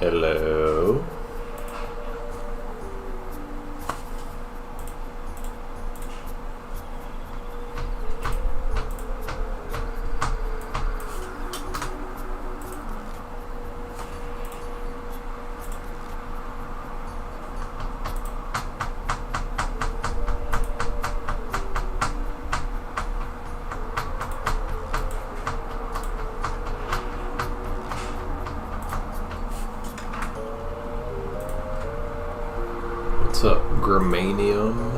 Hello. What's up, Gramanium?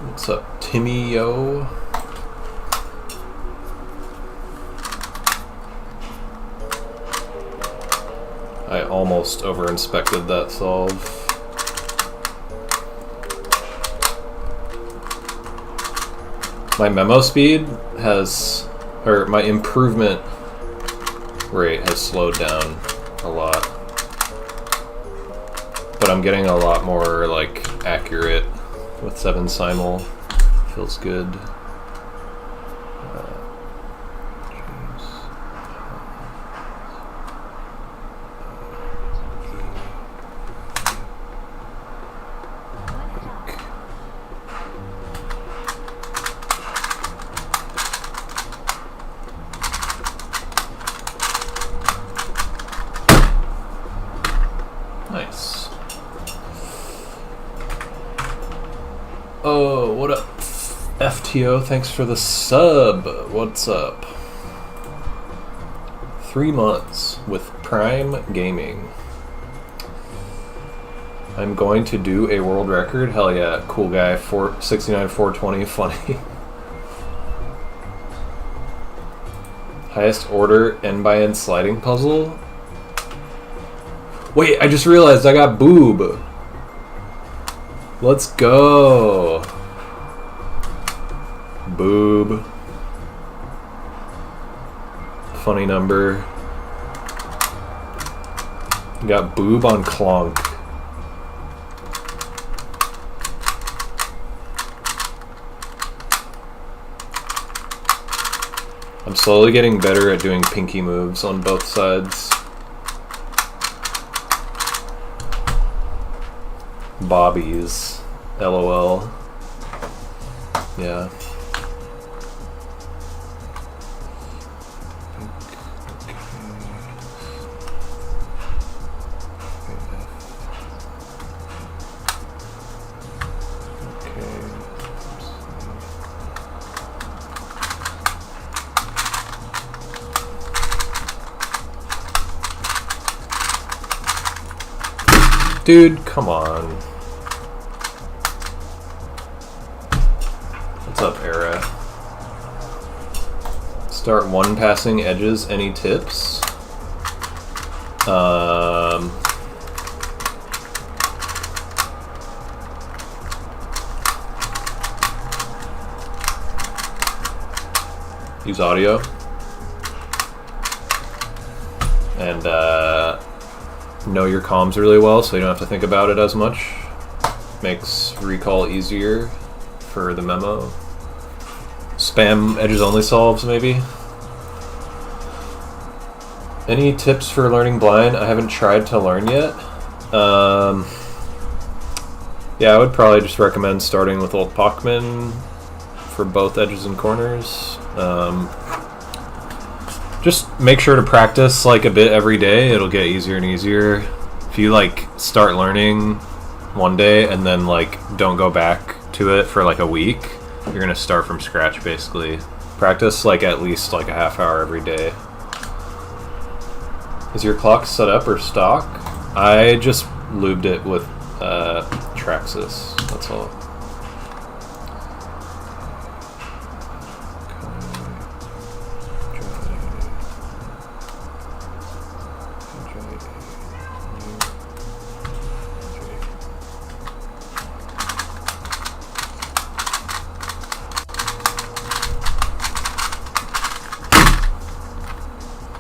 What's up, Timmy Yo? I almost over-inspected that solve. My memo speed has, or my improvement rate has slowed down a lot. But I'm getting a lot more like accurate with 7 simul. Feels good. Nice. Oh, what up, FTO? Thanks for the sub. What's up? 3 months with Prime Gaming. I'm going to do a world record. Hell yeah, cool guy. 469, 420, funny. Highest order N by N sliding puzzle. Wait, I just realized I got boob. Let's go. Boob. Funny number. Got boob on Clonk. I'm slowly getting better at doing pinky moves on both sides. Bobbies. LOL. Yeah. Dude, come on. What's up, Era? Start one passing edges. Any tips? Use audio. And know your comms really well so you don't have to think about it as much. Makes recall easier for the memo. Spam edges only solves maybe. Any tips for learning blind? I haven't tried to learn yet. Yeah, I would probably just recommend starting with Old Pachman for both edges and corners. Just make sure to practice like a bit every day. It'll get easier and easier. If you like start learning one day and then like don't go back to it for like a week, you're gonna start from scratch basically. Practice like at least like a half hour every day. Is your clock set up or stock? I just lubed it with Traxxas. That's all.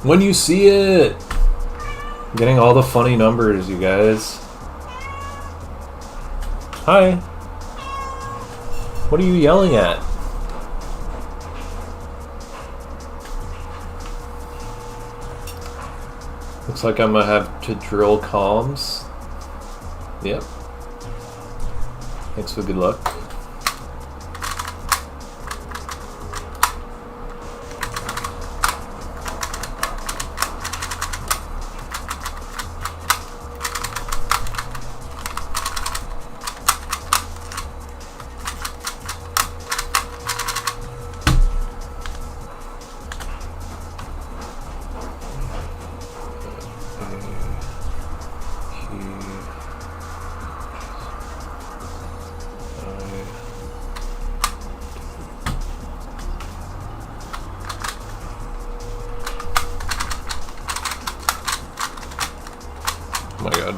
When you see it! I'm getting all the funny numbers, you guys. Hi. What are you yelling at? Looks like I'm gonna have to drill comms. Yep. Thanks for good luck. Oh my god.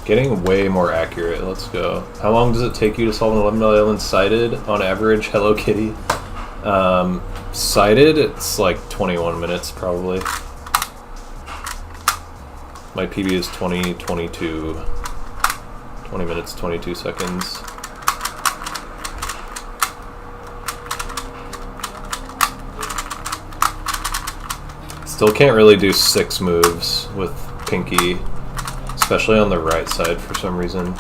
Getting way more accurate. Let's go. How long does it take you to solve an 11 island sighted on average? Hello Kitty. Sighted, it's like 21 minutes probably. My PB is 20 minutes, 22 seconds. Still can't really do 6 moves with Pinky, especially on the right side for some reason.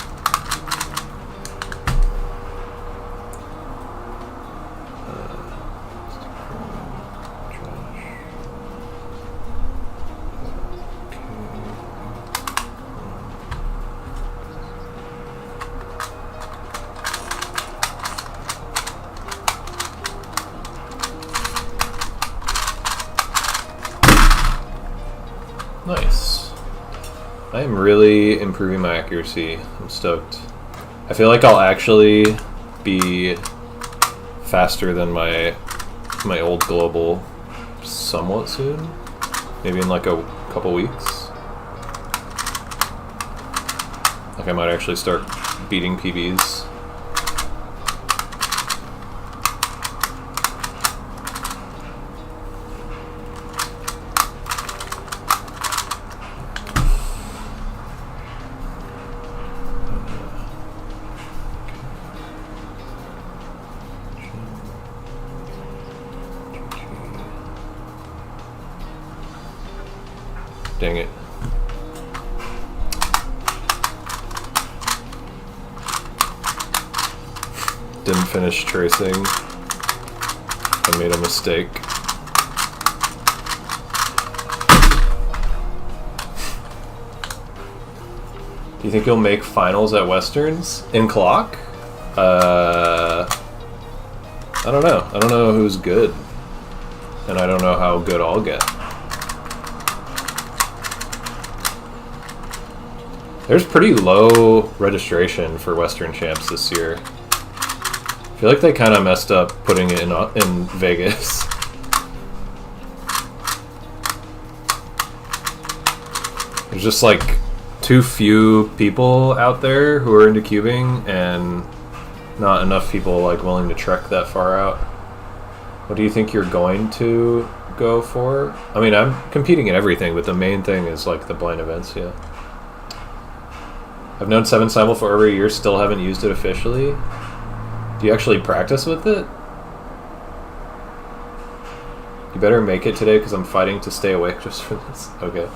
Nice. I am really improving my accuracy. I'm stoked. I feel like I'll actually be faster than my old global somewhat soon. Maybe in like a couple weeks. Like I might actually start beating PBs. Dang it. Didn't finish tracing. I made a mistake. Do you think you'll make finals at Westerns in clock? I don't know. I don't know who's good. And I don't know how good I'll get. There's pretty low registration for Western Champs this year. I feel like they kind of messed up putting it in Vegas. There's just like too few people out there who are into cubing and not enough people like willing to trek that far out. What do you think you're going to go for? I mean, I'm competing in everything, but the main thing is like the blind events, yeah. I've known 7 Simul for over a year, still haven't used it officially. Do you actually practice with it? You better make it today because I'm fighting to stay awake just for this. Okay.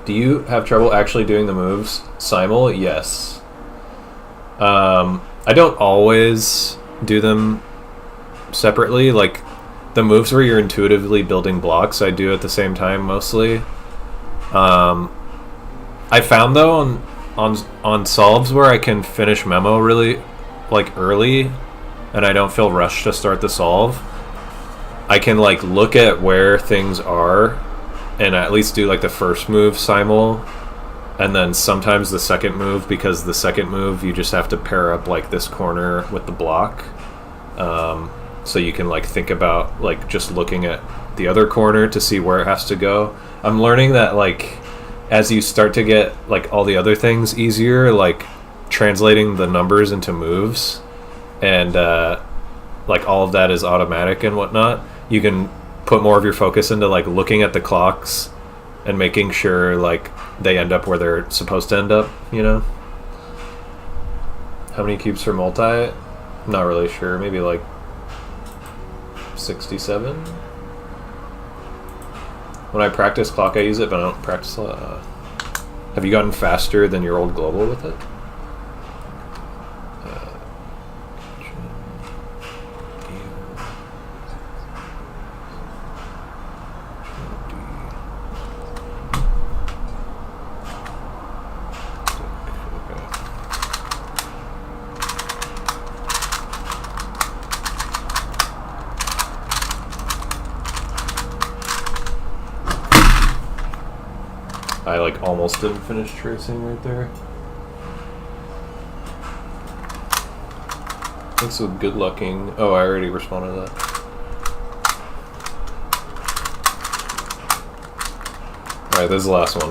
Do you have trouble actually doing the moves simul? Yes. I don't always do them separately. Like the moves where you're intuitively building blocks, I do at the same time mostly. I found though on solves where I can finish memo really like early, and I don't feel rushed to start the solve, I can like look at where things are and at least do like the first move simul, and then sometimes the second move, because the second move you just have to pair up like this corner with the block. So you can like think about like just looking at the other corner to see where it has to go. I'm learning that like as you start to get like all the other things easier, like translating the numbers into moves and like all of that is automatic and whatnot, you can put more of your focus into like looking at the clocks and making sure like they end up where they're supposed to end up, you know? How many cubes for multi? Not really sure. Maybe like 67. When I practice clock, I use it, but I don't practice. Have you gotten faster than your old global with it? I like almost didn't finish tracing right there. Thanks for good lucking. Oh, I already responded to that. Alright, this is the last one.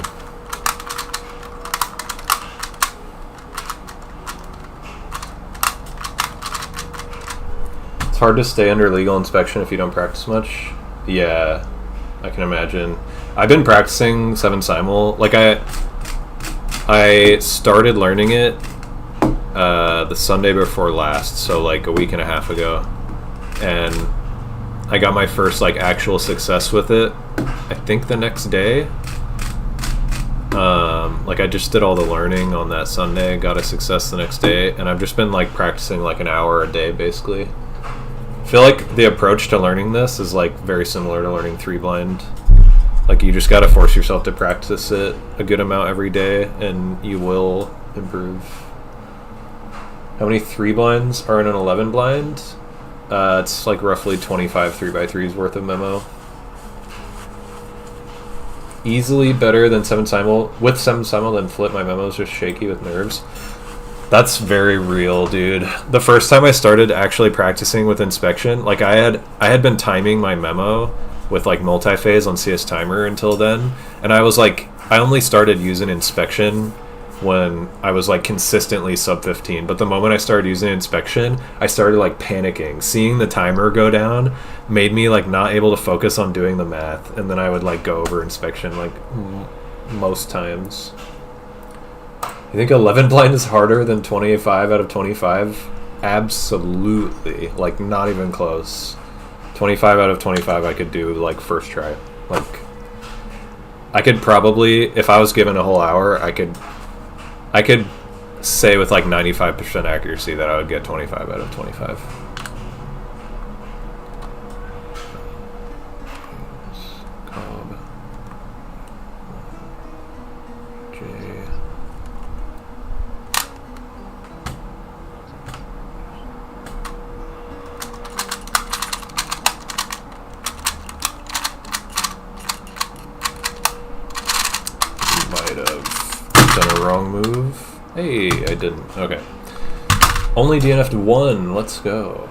It's hard to stay under legal inspection if you don't practice much. Yeah, I can imagine. I've been practicing 7 simul. Like I started learning it the Sunday before last, so like a week and a half ago, and I got my first like actual success with it I think the next day. Like I just did all the learning on that Sunday, got a success the next day, and I've just been like practicing like an hour a day basically. I feel like the approach to learning this is like very similar to learning 3 blind. Like you just got to force yourself to practice it a good amount every day and you will improve. How many 3 blinds are in an 11 blind? It's like roughly 25 3x3s worth of memo. Easily better than 7 simul. With 7 simul, then flip, my memo's just shaky with nerves. That's very real, dude. The first time I started actually practicing with inspection, like I had been timing my memo with like multi-phase on CS Timer until then, and I was like, I only started using inspection when I was like consistently sub 15, but the moment I started using inspection, I started like panicking. Seeing the timer go down made me like not able to focus on doing the math, and then I would like go over inspection like most times. You think 11 blind is harder than 25 out of 25? Absolutely, like not even close. 25 out of 25 I could do like first try. Like I could probably, if I was given a whole hour, I could say with like 95% accuracy that I would get 25 out of 25. Move. Hey, I didn't. Okay. Only DNF'd 1. Let's go.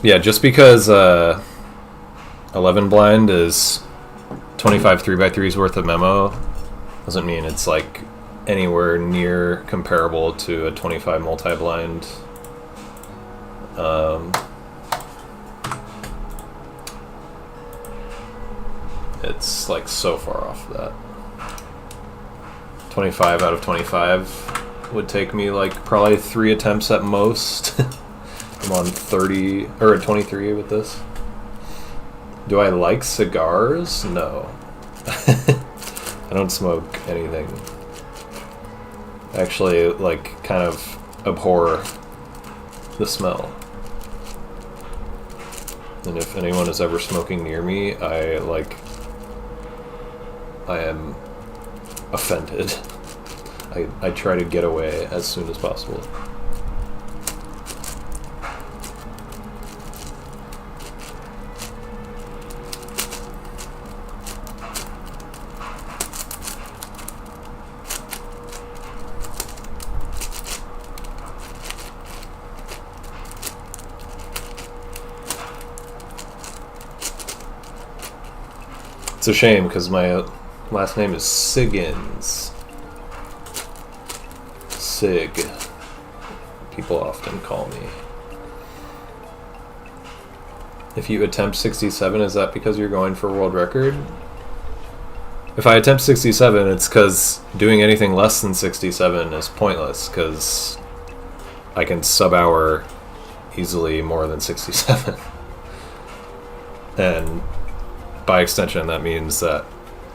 Yeah, just because 11 blind is 25 3x3s worth of memo doesn't mean it's like anywhere near comparable to a 25 multi-blind. It's like so far off that. 25 out of 25 would take me like probably 3 attempts at most. I'm on 30 or 23 with this. Do I like cigars? No. I don't smoke anything. I actually like kind of abhor the smell. And if anyone is ever smoking near me, I am offended. I try to get away as soon as possible. It's a shame because my last name is Siggins. Sig. People often call me. If you attempt 67, is that because you're going for world record? If I attempt 67, it's because doing anything less than 67 is pointless, because I can sub-hour easily more than 67. And by extension, that means that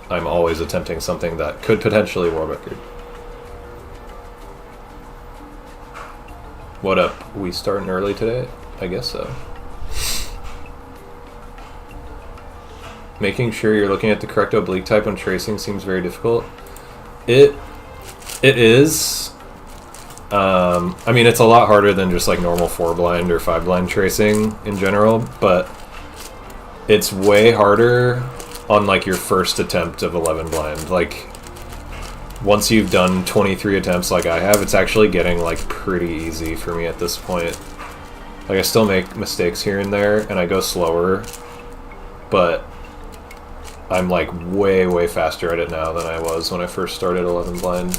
I'm always attempting something that could potentially world record. What up? We starting early today? I guess so. Making sure you're looking at the correct oblique type when tracing seems very difficult. It is. I mean, it's a lot harder than just like normal 4-blind or 5-blind tracing in general, but it's way harder on like your first attempt of 11 blind. Like once you've done 23 attempts like I have, it's actually getting like pretty easy for me at this point. Like I still make mistakes here and there and I go slower, but I'm like way faster at it now than I was when I first started 11 blind.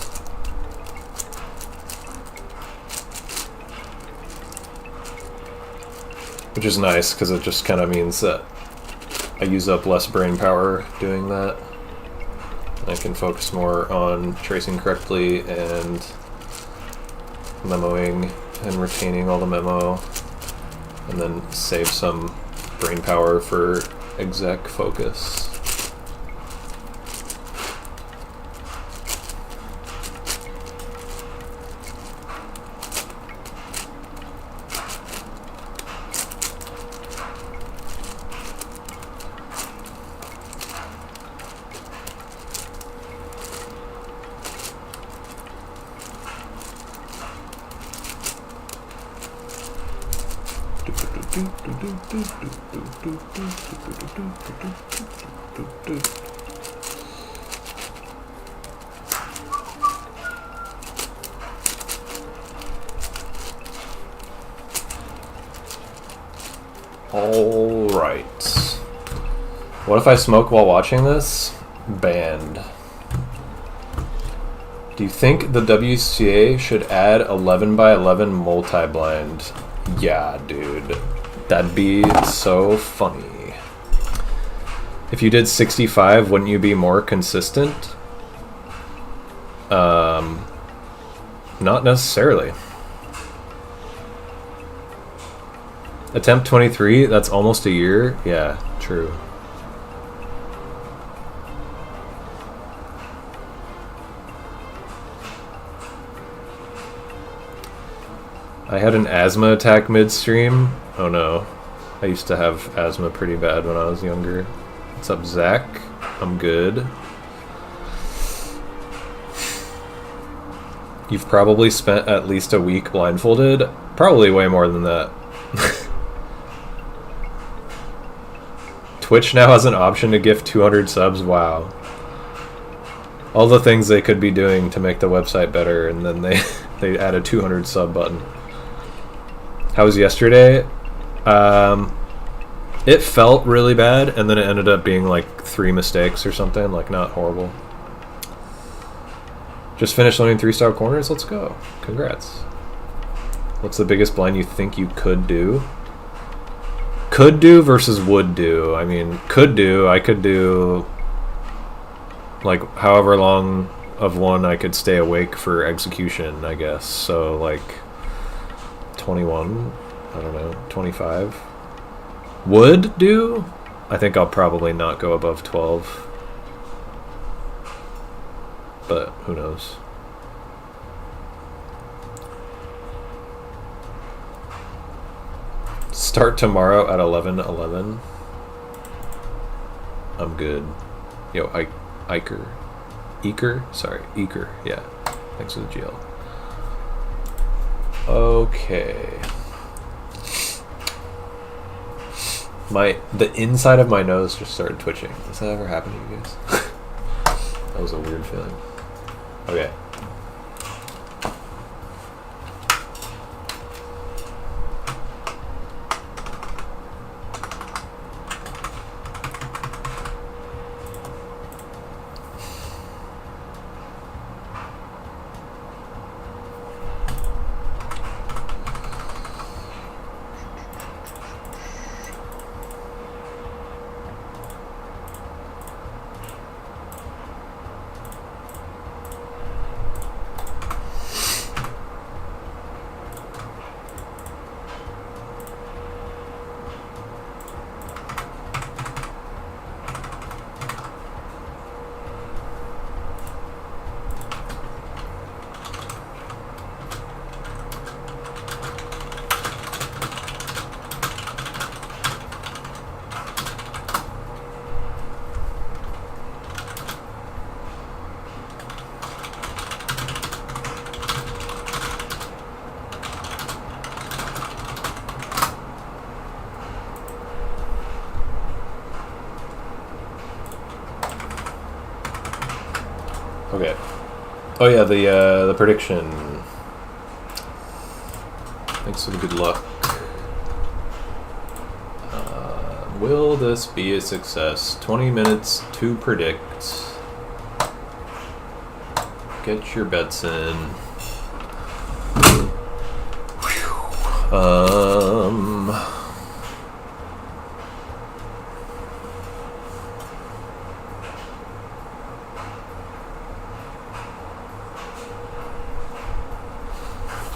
Which is nice because it just kind of means that I use up less brain power doing that. I can focus more on tracing correctly and memoing and retaining all the memo, and then save some brain power for exec focus. All right. What if I smoke while watching this? Banned. Do you think the WCA should add 11x11 multi-blind? Yeah, dude. That'd be so funny. If you did 65, wouldn't you be more consistent? Not necessarily. Attempt 23, that's almost a year? Yeah, true. I had an asthma attack midstream. Oh no. I used to have asthma pretty bad when I was younger. What's up, Zach? I'm good. You've probably spent at least a week blindfolded. Probably way more than that. Twitch now has an option to gift 200 subs. Wow. All the things they could be doing to make the website better, and then they add a 200 sub button. How was yesterday? It felt really bad, and then it ended up being like 3 mistakes or something, like not horrible. Just finished learning 3-star corners? Let's go. Congrats. What's the biggest blind you think you could do? Could do versus would do. I mean, could do. I could do like however long of one I could stay awake for execution, I guess. So like 21, I don't know, 25. Would do? I think I'll probably not go above 12. But who knows? Start tomorrow at 11:11. I'm good. Yo, Iker. Sorry, Eker. Yeah. Thanks for the GL. Okay. The inside of my nose just started twitching. Does that ever happen to you guys? That was a weird feeling. Okay. Okay. Oh yeah, the prediction. Thanks for the good luck. Will this be a success? 20 minutes to predict. Get your bets in.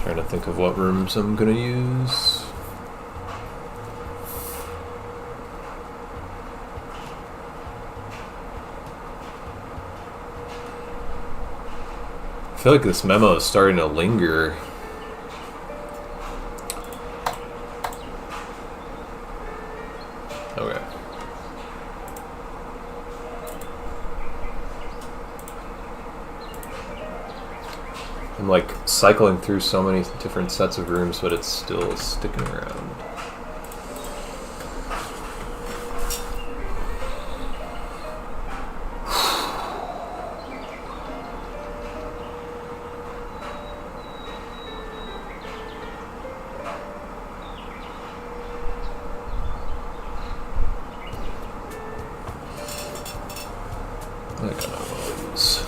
Trying to think of what rooms I'm gonna use. I feel like this memo is starting to linger. Okay. I'm like cycling through so many different sets of rooms, but it's still sticking around. I got one of these.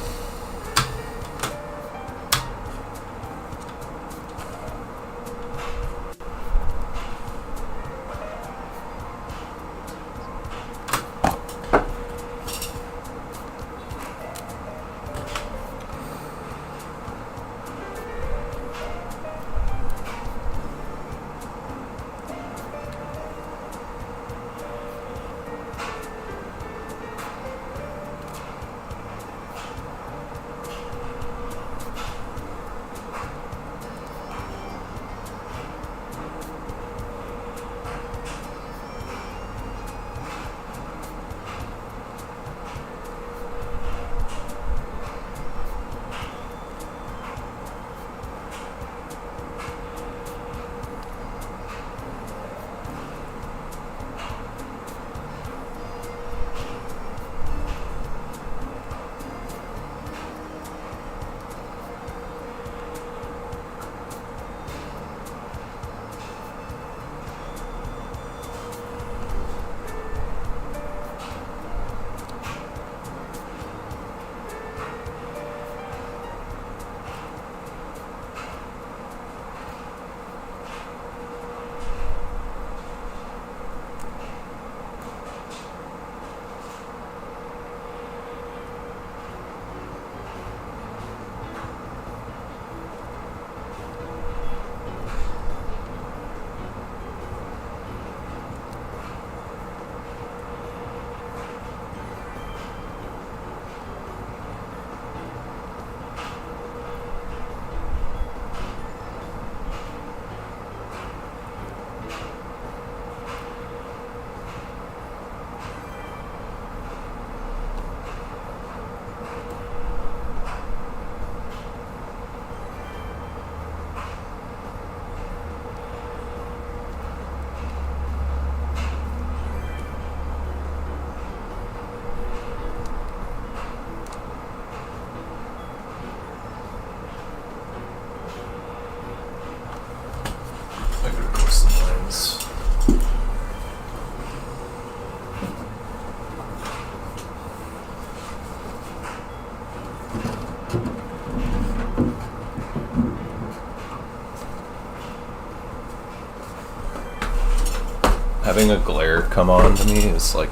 Having a glare come on to me is like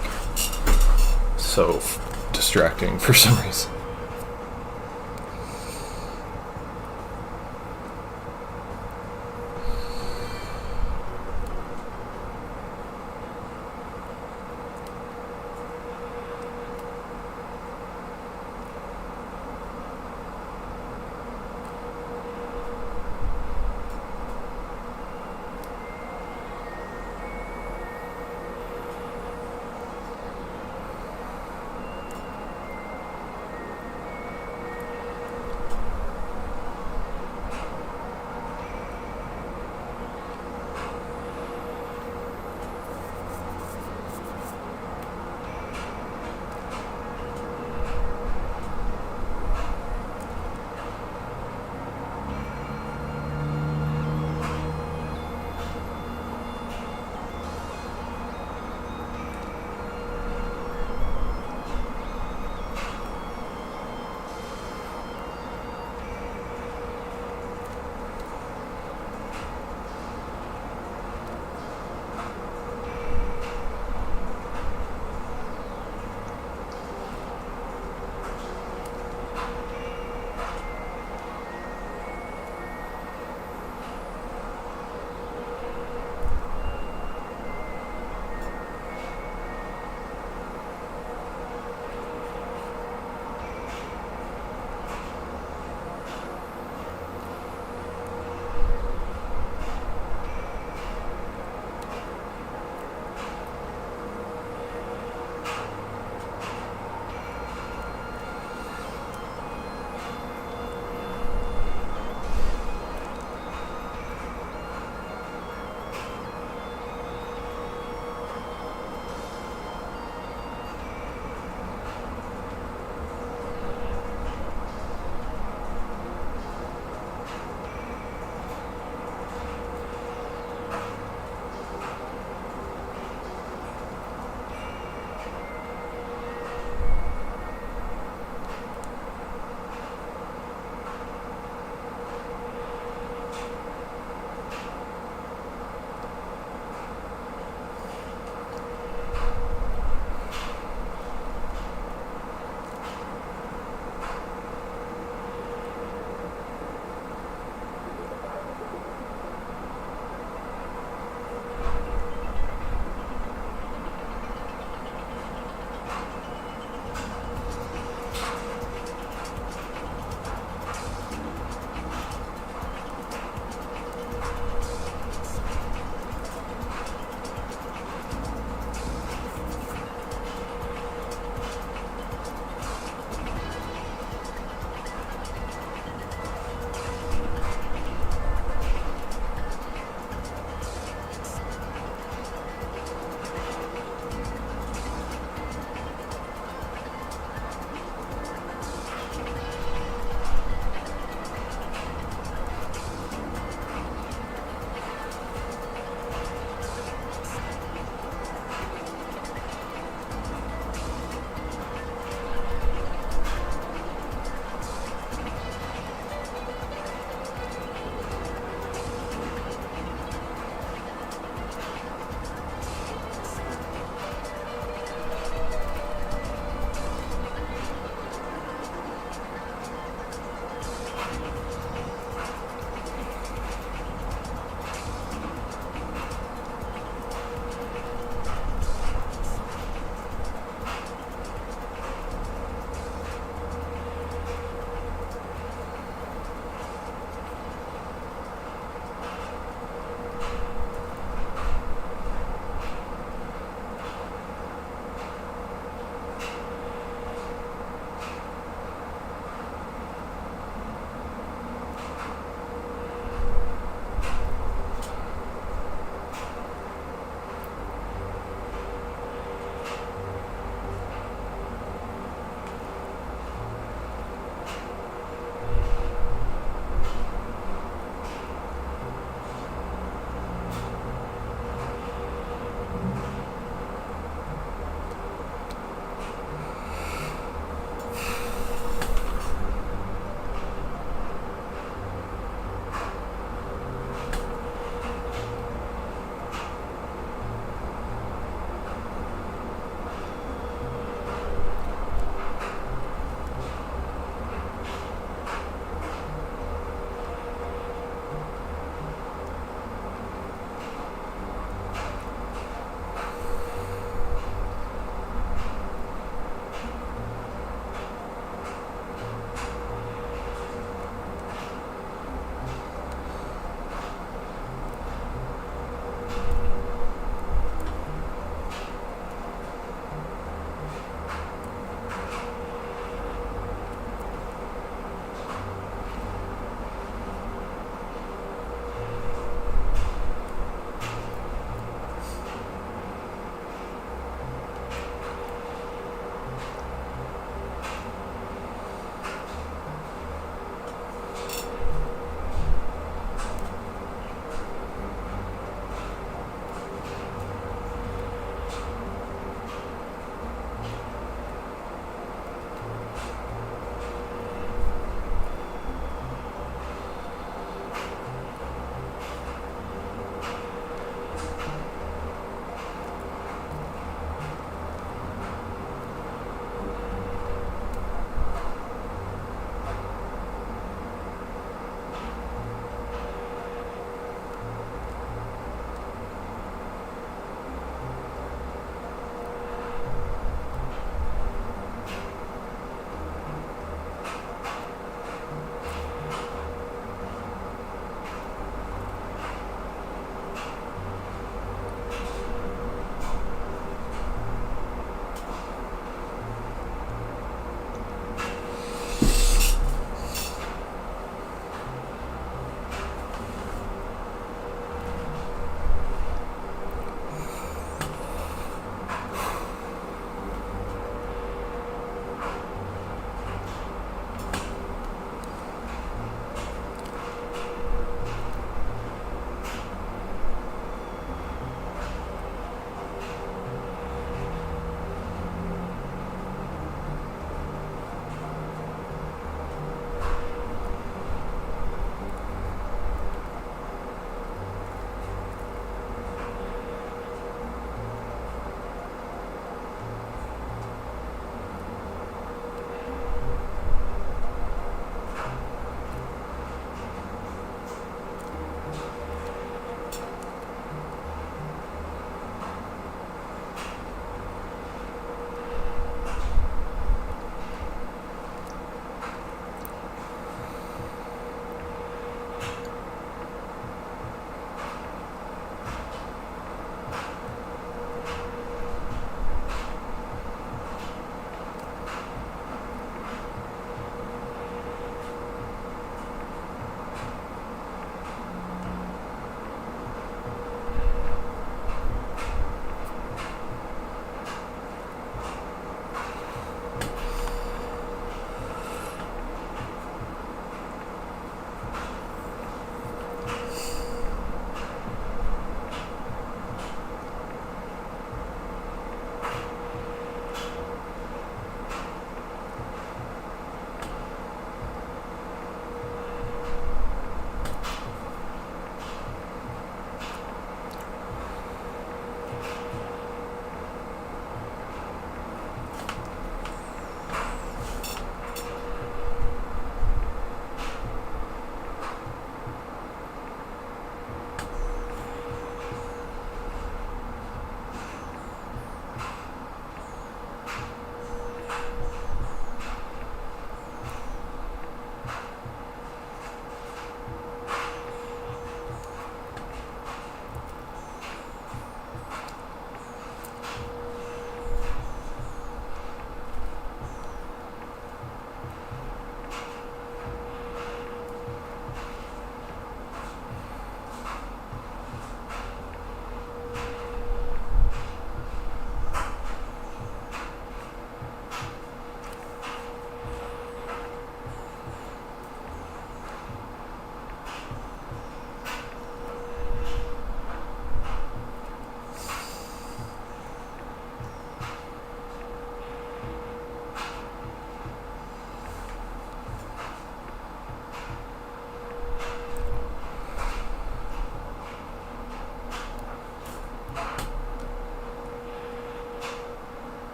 so distracting for some reason.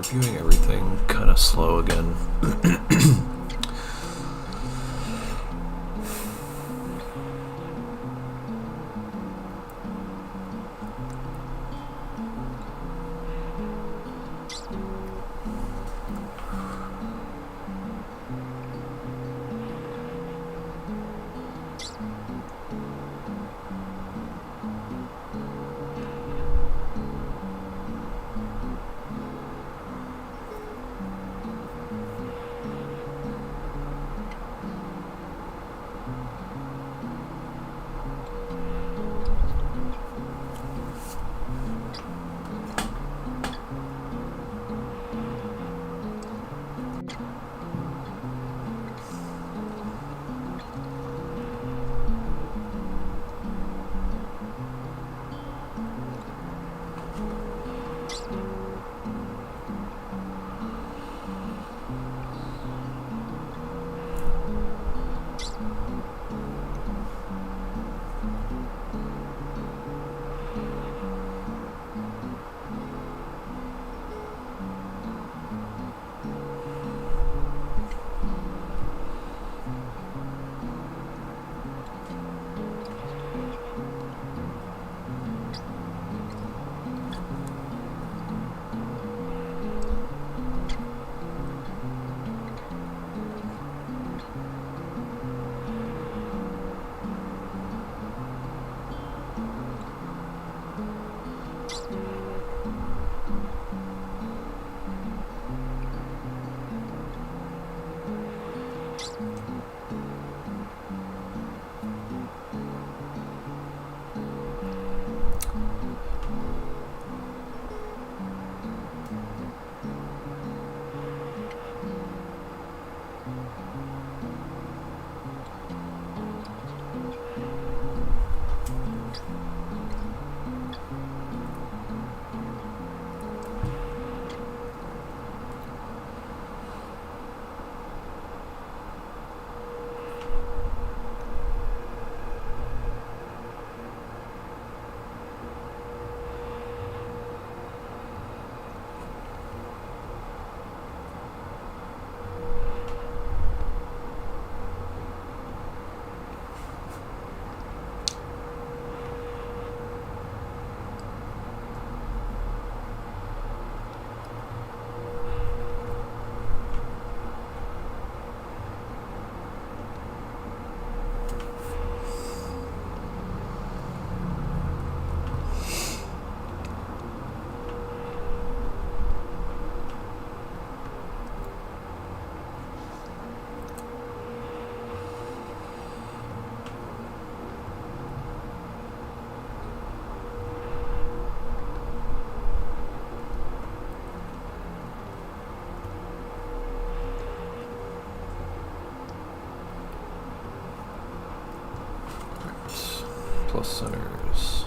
viewing everything kind of slow again. Plus centers.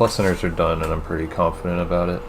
plus centers are done, and I'm pretty confident about it.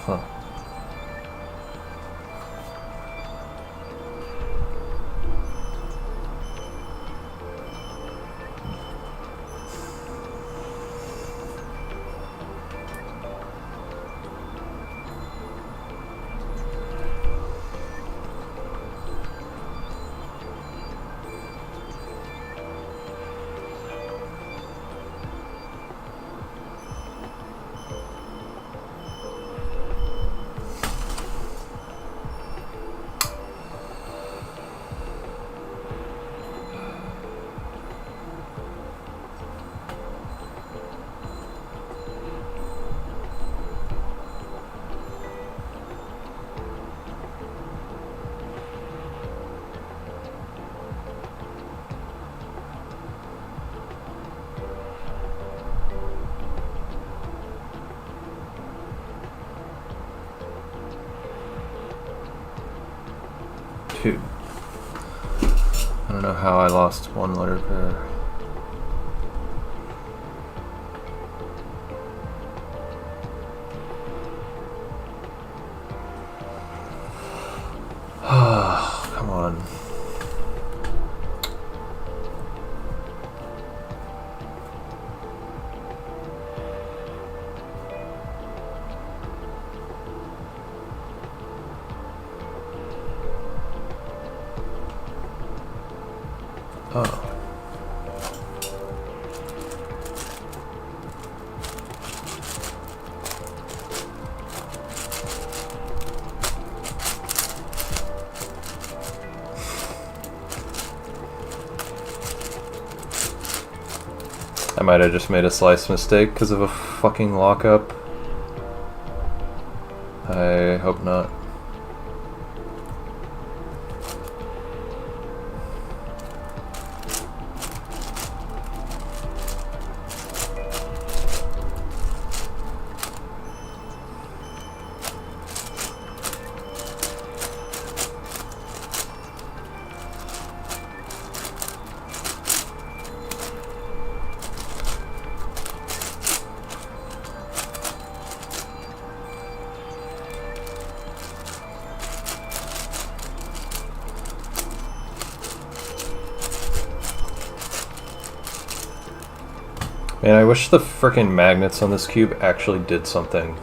Huh. Two. I don't know how I lost one letter pair. Come on. Oh. I might have just made a slice mistake because of a fucking lockup. I hope not. Man, I wish the frickin' magnets on this cube actually did something.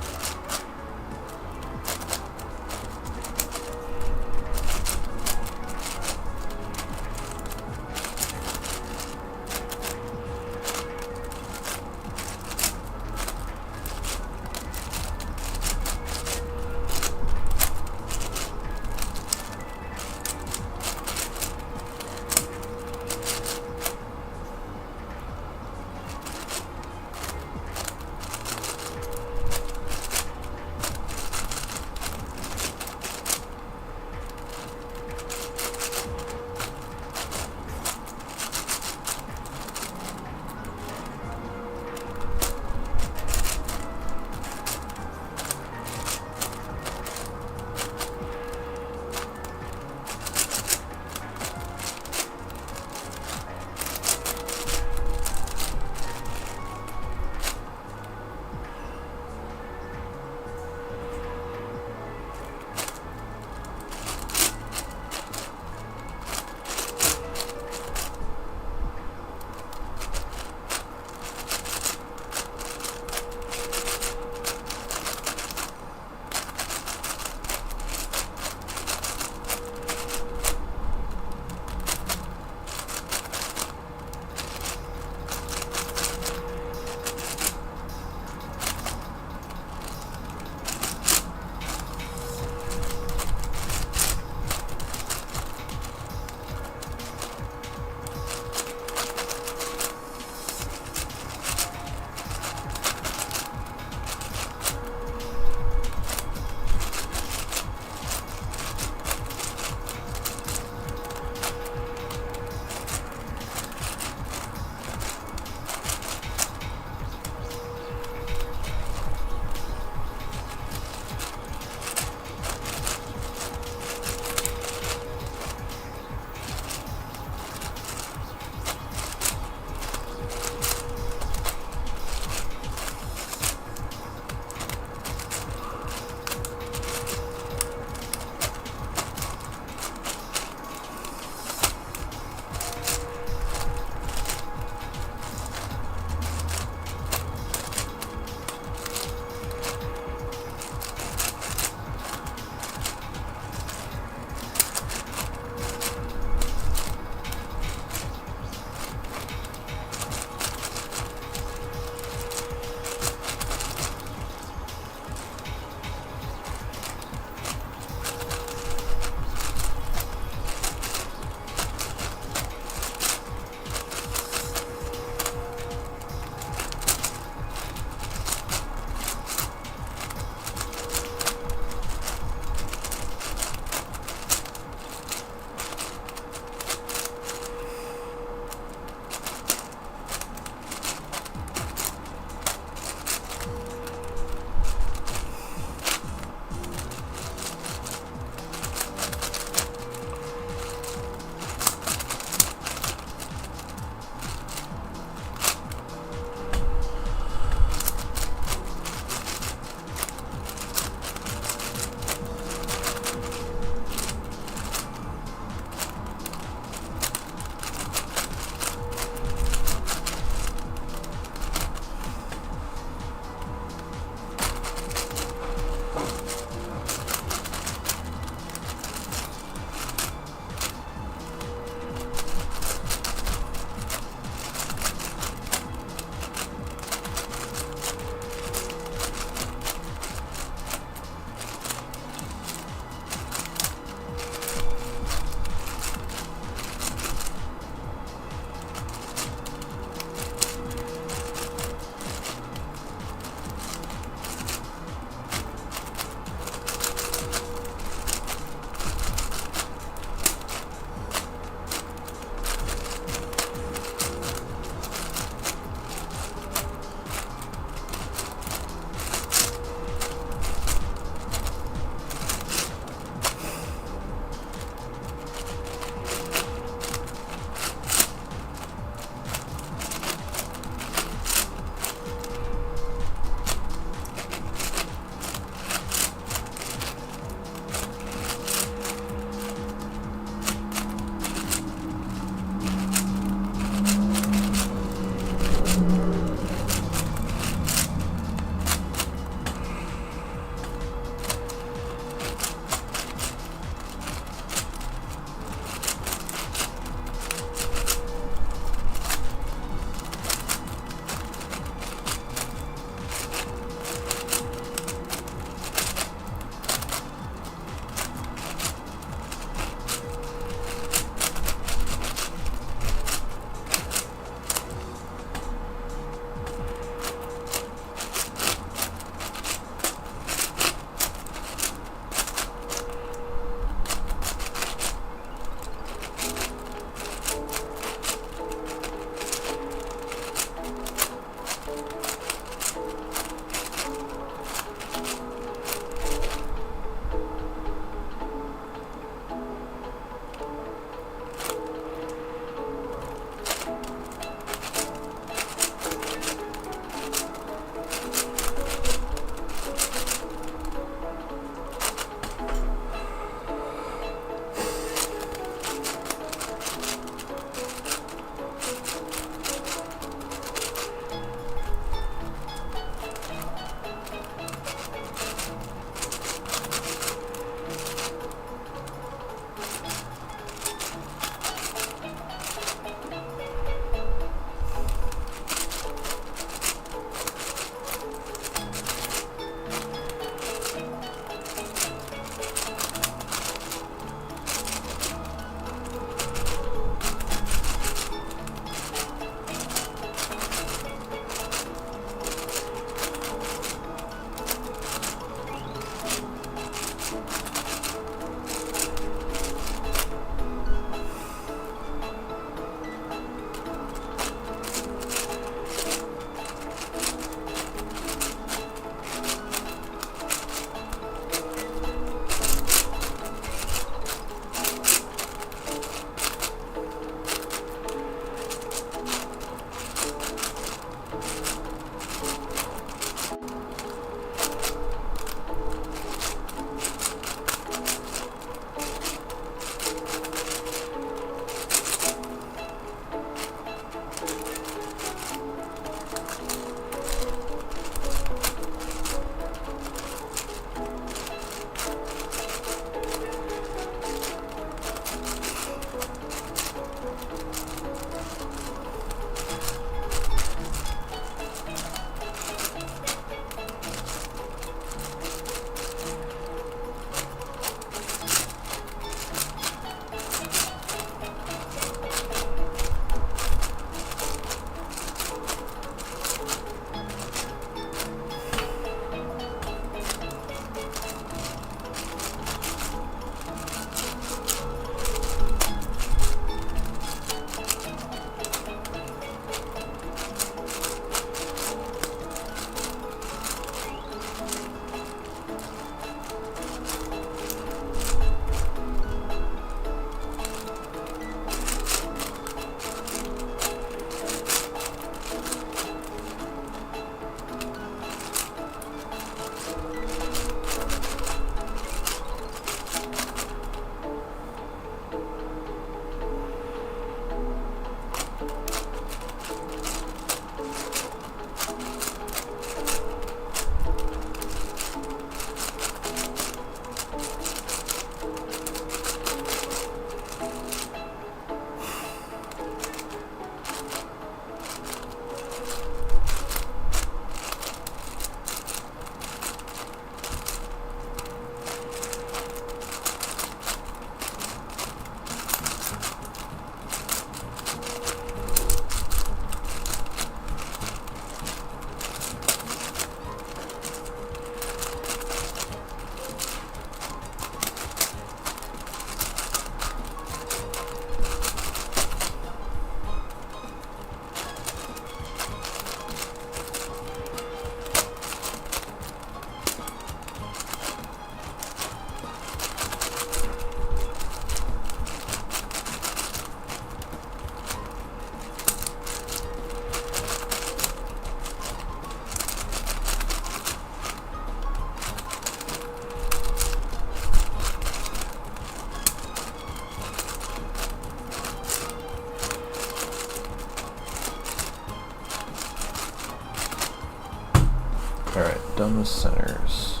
Alright, done with centers.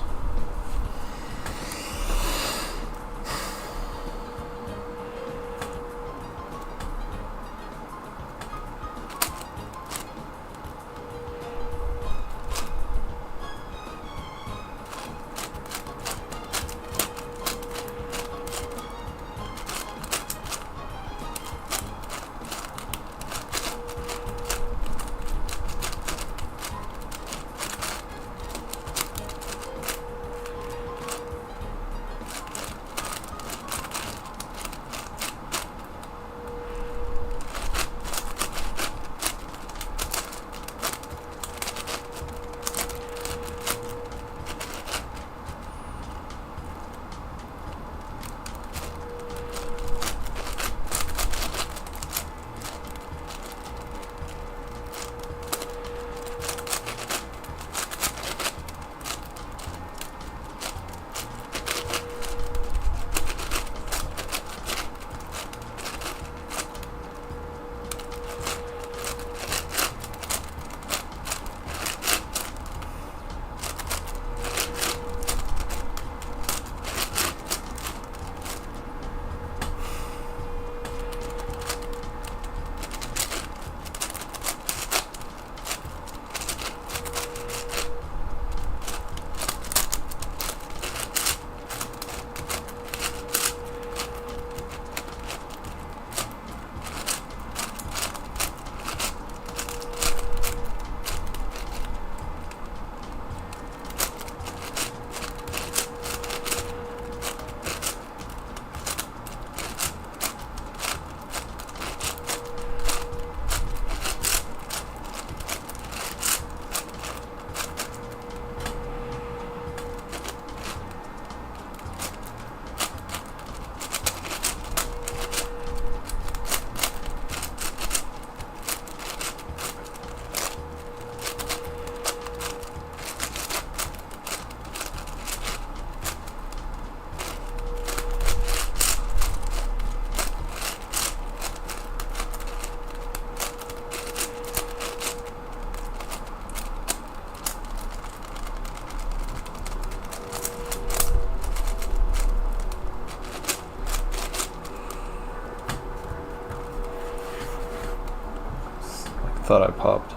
Thought I popped.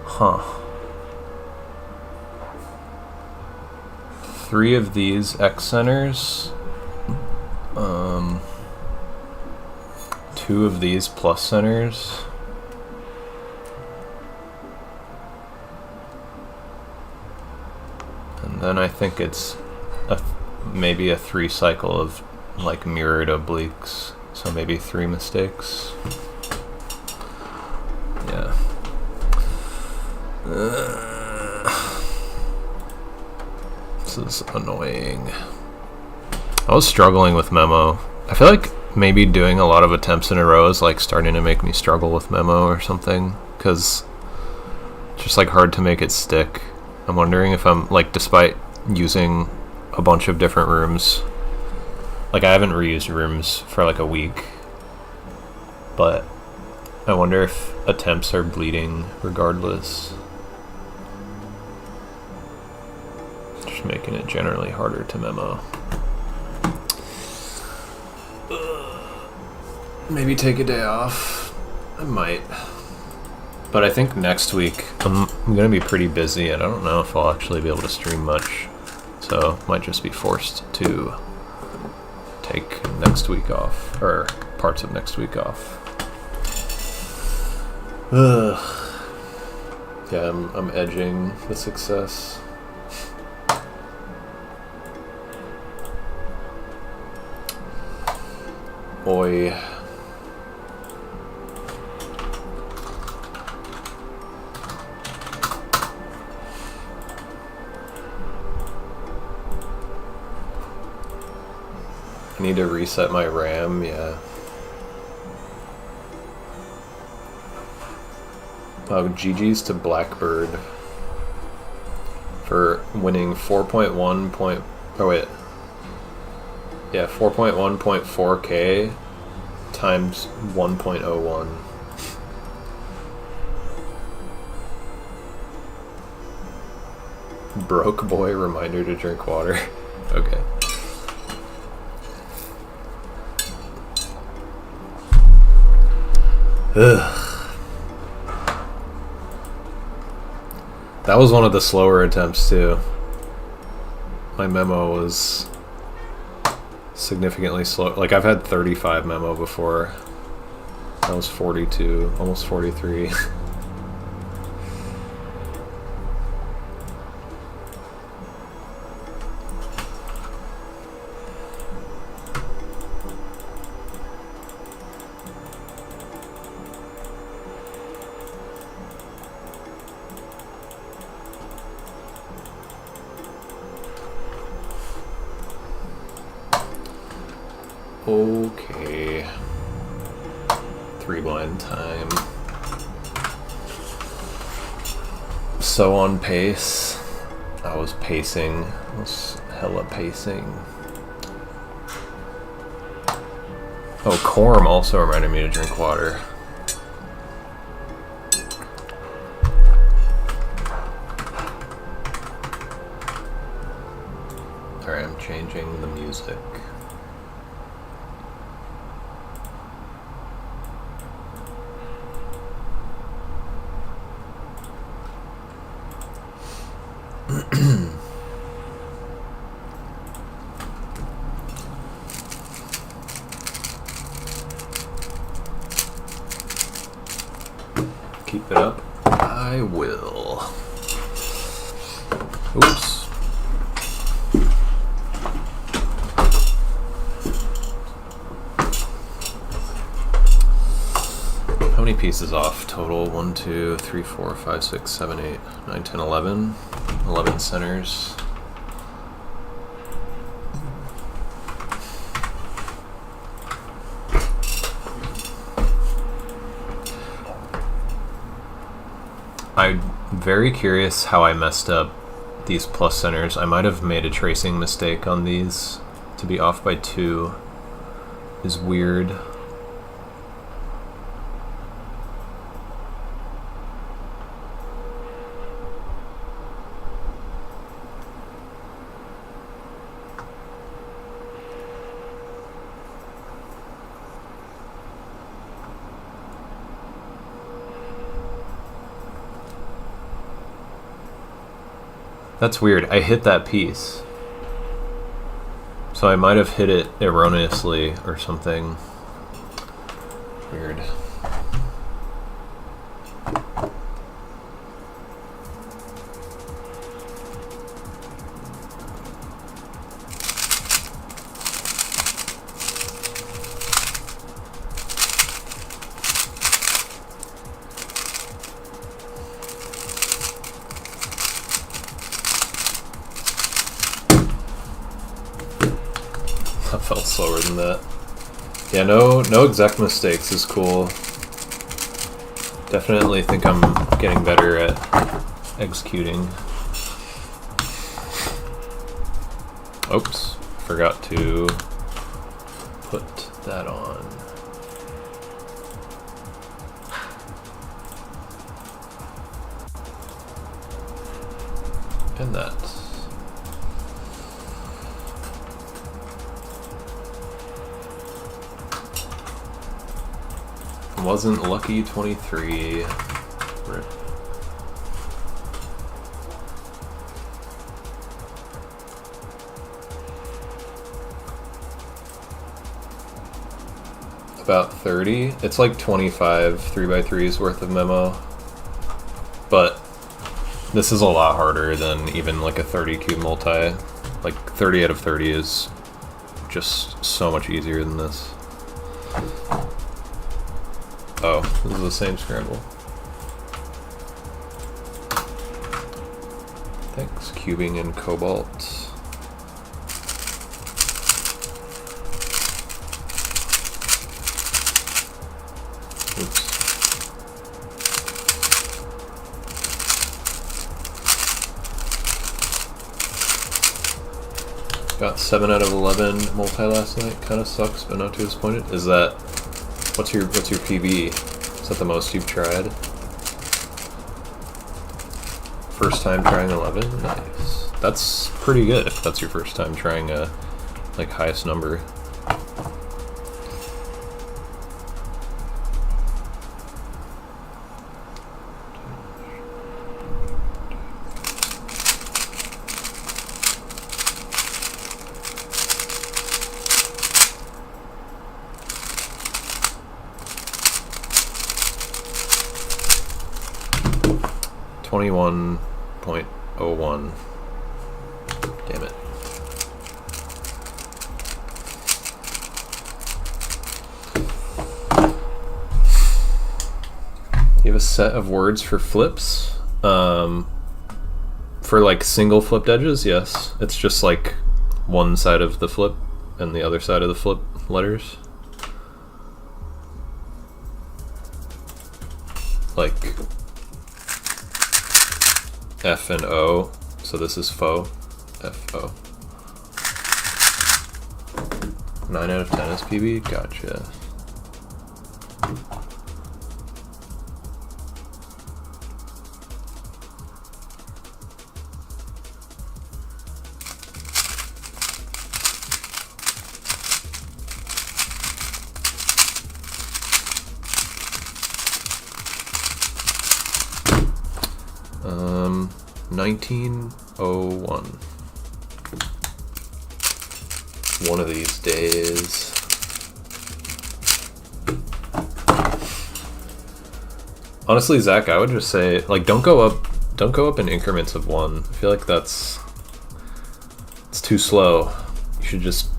Huh. 3 of these X centers. 2 of these plus centers. And then I think it's maybe a 3 cycle of like mirrored obliques. So maybe 3 mistakes. Yeah. This is annoying. I was struggling with memo. I feel like maybe doing a lot of attempts in a row is like starting to make me struggle with memo or something, because it's just like hard to make it stick. I'm wondering if I'm like, despite using a bunch of different rooms, like I haven't reused rooms for like a week, but I wonder if attempts are bleeding regardless. Just making it generally harder to memo. Maybe take a day off. I might. But I think next week I'm gonna be pretty busy, and I don't know if I'll actually be able to stream much. So might just be forced to take next week off, or parts of next week off. Yeah, I'm edging the success. Oi. I need to reset my RAM, yeah. Oh, GG's to Blackbird for winning 4.1 point, oh wait. Yeah, 4.1.4K times 1.01. Broke boy reminder to drink water. Okay. Ugh. That was one of the slower attempts too. My memo was significantly slow. Like I've had 35 memo before. That was 42, almost 43. Okay. 3 blind time. So on pace. I was pacing. I was hella pacing. Oh, Quorum also reminded me to drink water. Alright, I'm changing the music. Keep it up. I will. Oops. How many pieces off total? 1, 2, 3, 4, 5, 6, 7, 8, 9, 10, 11. 11 centers. I'm very curious how I messed up these plus centers. I might have made a tracing mistake on these. To be off by 2 is weird. That's weird. I hit that piece. So I might have hit it erroneously or something. Weird. That felt slower than that. Yeah, no exact mistakes is cool. Definitely think I'm getting better at executing. Oops, forgot to put that on. And that. Wasn't lucky 23. Rip. About 30. It's like 25 3x3s worth of memo. But this is a lot harder than even like a 30 cube multi. Like 30 out of 30 is just so much easier than this. Oh, this is the same scramble. Thanks, cubing in cobalt. Oops. Got 7 out of 11 multi last night. Kind of sucks, but not too disappointed. Is that what's your PB? Is that the most you've tried? First time trying 11? Nice. That's pretty good if that's your first time trying a like highest number. .01. Damn it. You have a set of words for flips? For like single flipped edges, yes. It's just like one side of the flip and the other side of the flip letters. Like F and O, so this is faux, F-O. 9 out of 10 is PB? Gotcha. Um, 1901. One of these days. Honestly, Zach, I would just say, like, don't go up in increments of 1. I feel like it's too slow. You should just,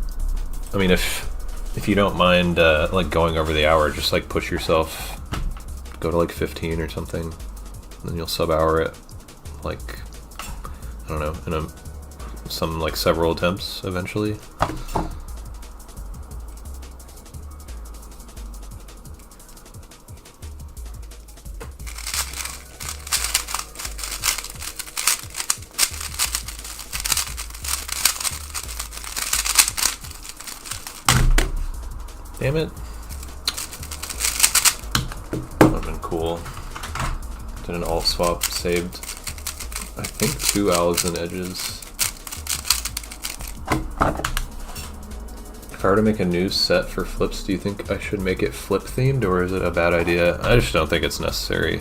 I mean, if you don't mind, like, going over the hour, just, like, push yourself, go to, like, 15 or something, then you'll sub-hour it, like, I don't know, in some, like, several attempts eventually. Damn it. That would have been cool. Did an alt swap, saved, I think, 2 owls and edges. If I were to make a new set for flips, do you think I should make it flip themed, or is it a bad idea? I just don't think it's necessary.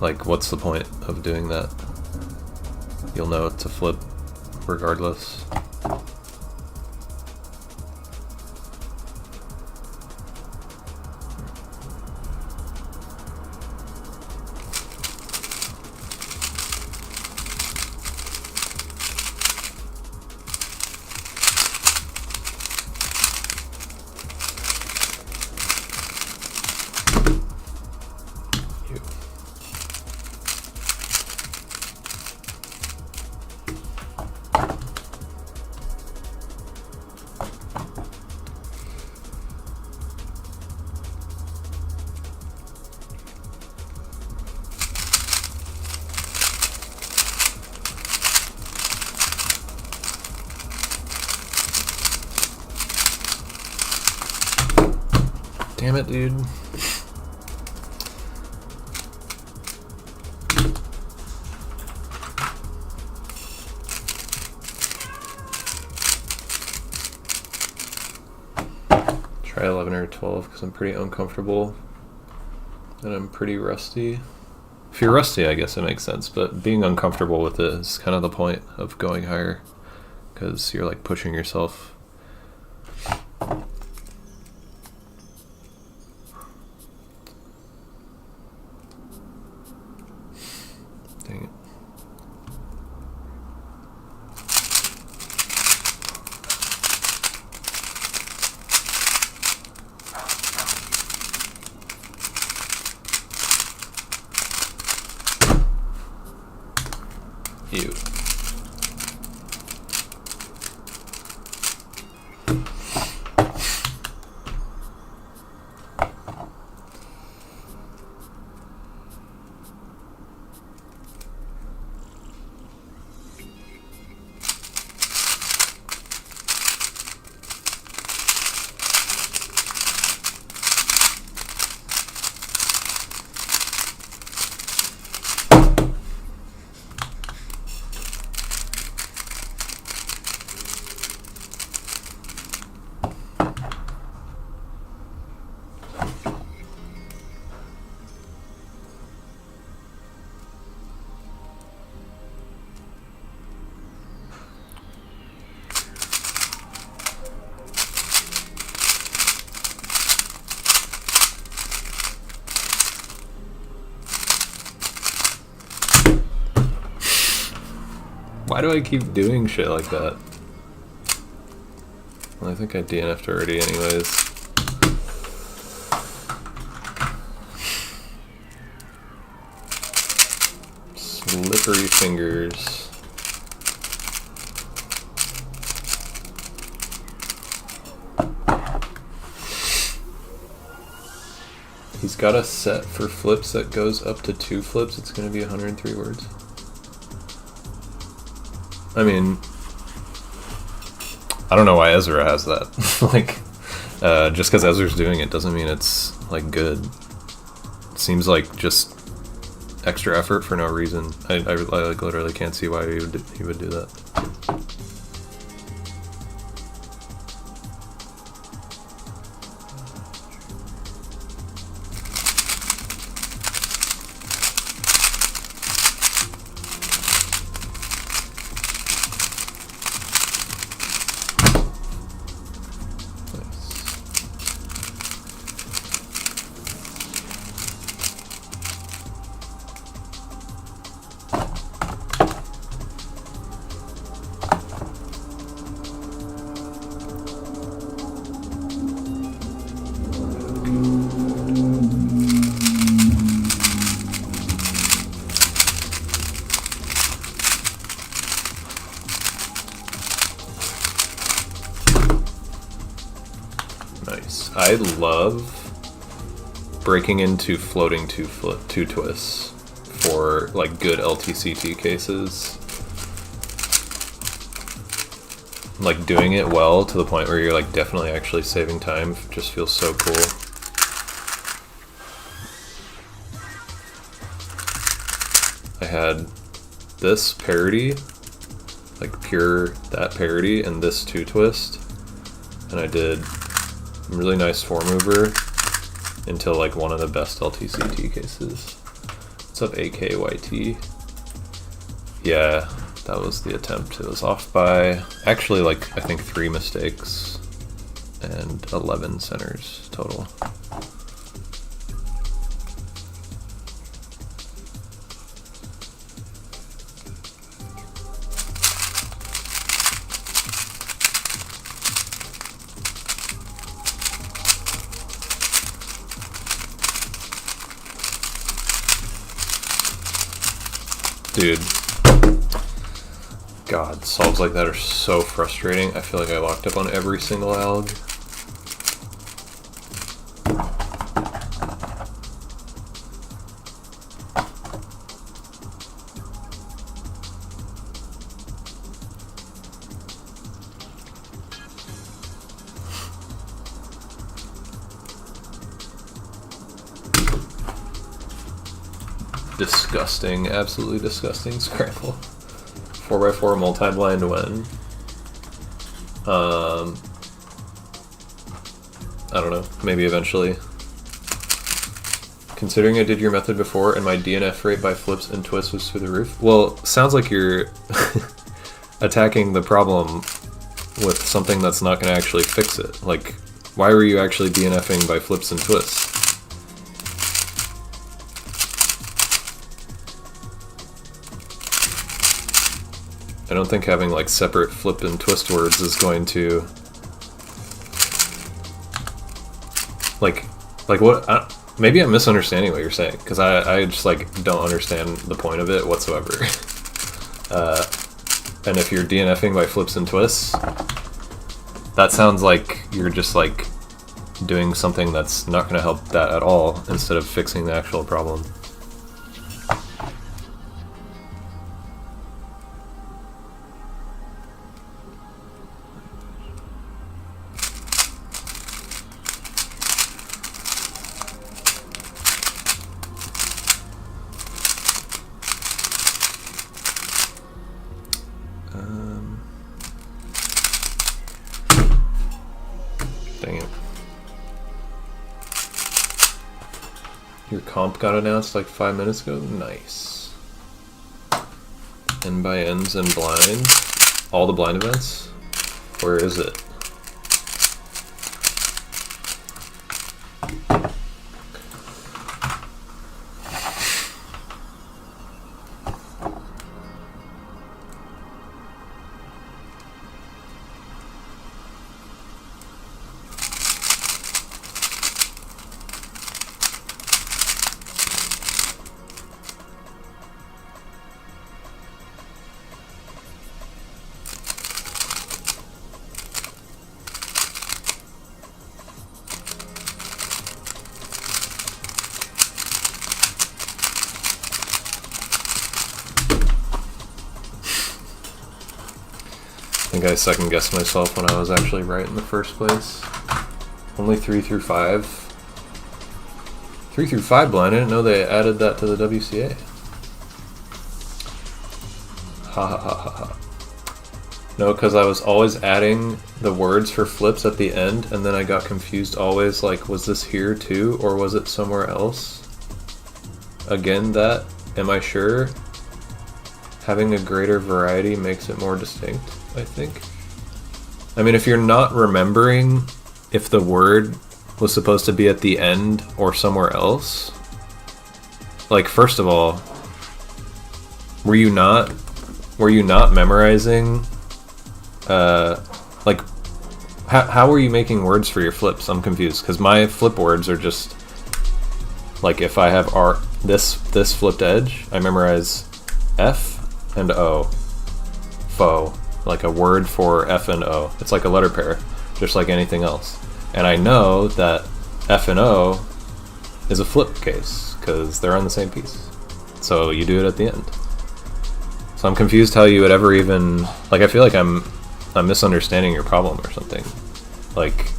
Like, what's the point of doing that? You'll know it's a flip regardless. Damn it, dude. Try 11 or 12 because I'm pretty uncomfortable and I'm pretty rusty. If you're rusty, I guess it makes sense, but being uncomfortable with it is kind of the point of going higher because you're like pushing yourself. Dang it. Ew. Why do I keep doing shit like that? Well, I think I DNF'd already anyways. Slippery fingers. He's got a set for flips that goes up to 2 flips. It's going to be 103 words. I mean, I don't know why Ezra has that. Like, just because Ezra's doing it doesn't mean it's, like, good. It seems like just extra effort for no reason. I like, literally can't see why he would do that. Nice. I love breaking into floating two twists for like good LTCT cases. like doing it well to the point where you're like definitely actually saving time just feels so cool. I had this parody, like pure that parody, and this 2-twist, and I did a really nice 4-mover until like one of the best LTCT cases. What's up, AKYT? Yeah, that was the attempt. It was off by actually like I think 3 mistakes and 11 centers total. Dude, God, solves like that are so frustrating. I feel like I locked up on every single alg. Disgusting, absolutely disgusting scramble. 4x4 multi-blind when? I don't know, maybe eventually. Considering I did your method before and my DNF rate by flips and twists was through the roof. Well, sounds like you're attacking the problem with something that's not going to actually fix it. Like, why were you actually DNFing by flips and twists? I don't think having like separate flip and twist words is going to like what? Maybe I'm misunderstanding what you're saying, because I just like don't understand the point of it whatsoever. And if you're DNFing by flips and twists, that sounds like you're just like doing something that's not going to help that at all instead of fixing the actual problem. Dang it. Your comp got announced like 5 minutes ago? Nice. End by ends and blind? All the blind events? Where is it? I think I second guessed myself when I was actually right in the first place. Only 3 through 5. 3 through 5 blind. I didn't know they added that to the WCA. Ha ha ha ha ha. No, because I was always adding the words for flips at the end, and then I got confused always, like, was this here too, or was it somewhere else? Again, that, am I sure? Having a greater variety makes it more distinct, I think. I mean, if you're not remembering if the word was supposed to be at the end or somewhere else, like, first of all, were you not memorizing, like, how were you making words for your flips? I'm confused, because my flip words are just, like, if I have this flipped edge, I memorize F and O, faux, like a word for F and O. It's like a letter pair, just like anything else. And I know that F and O is a flip case, because they're on the same piece. So you do it at the end. So I'm confused how you would ever even, like, I feel like I'm I'm misunderstanding your problem or something. Like,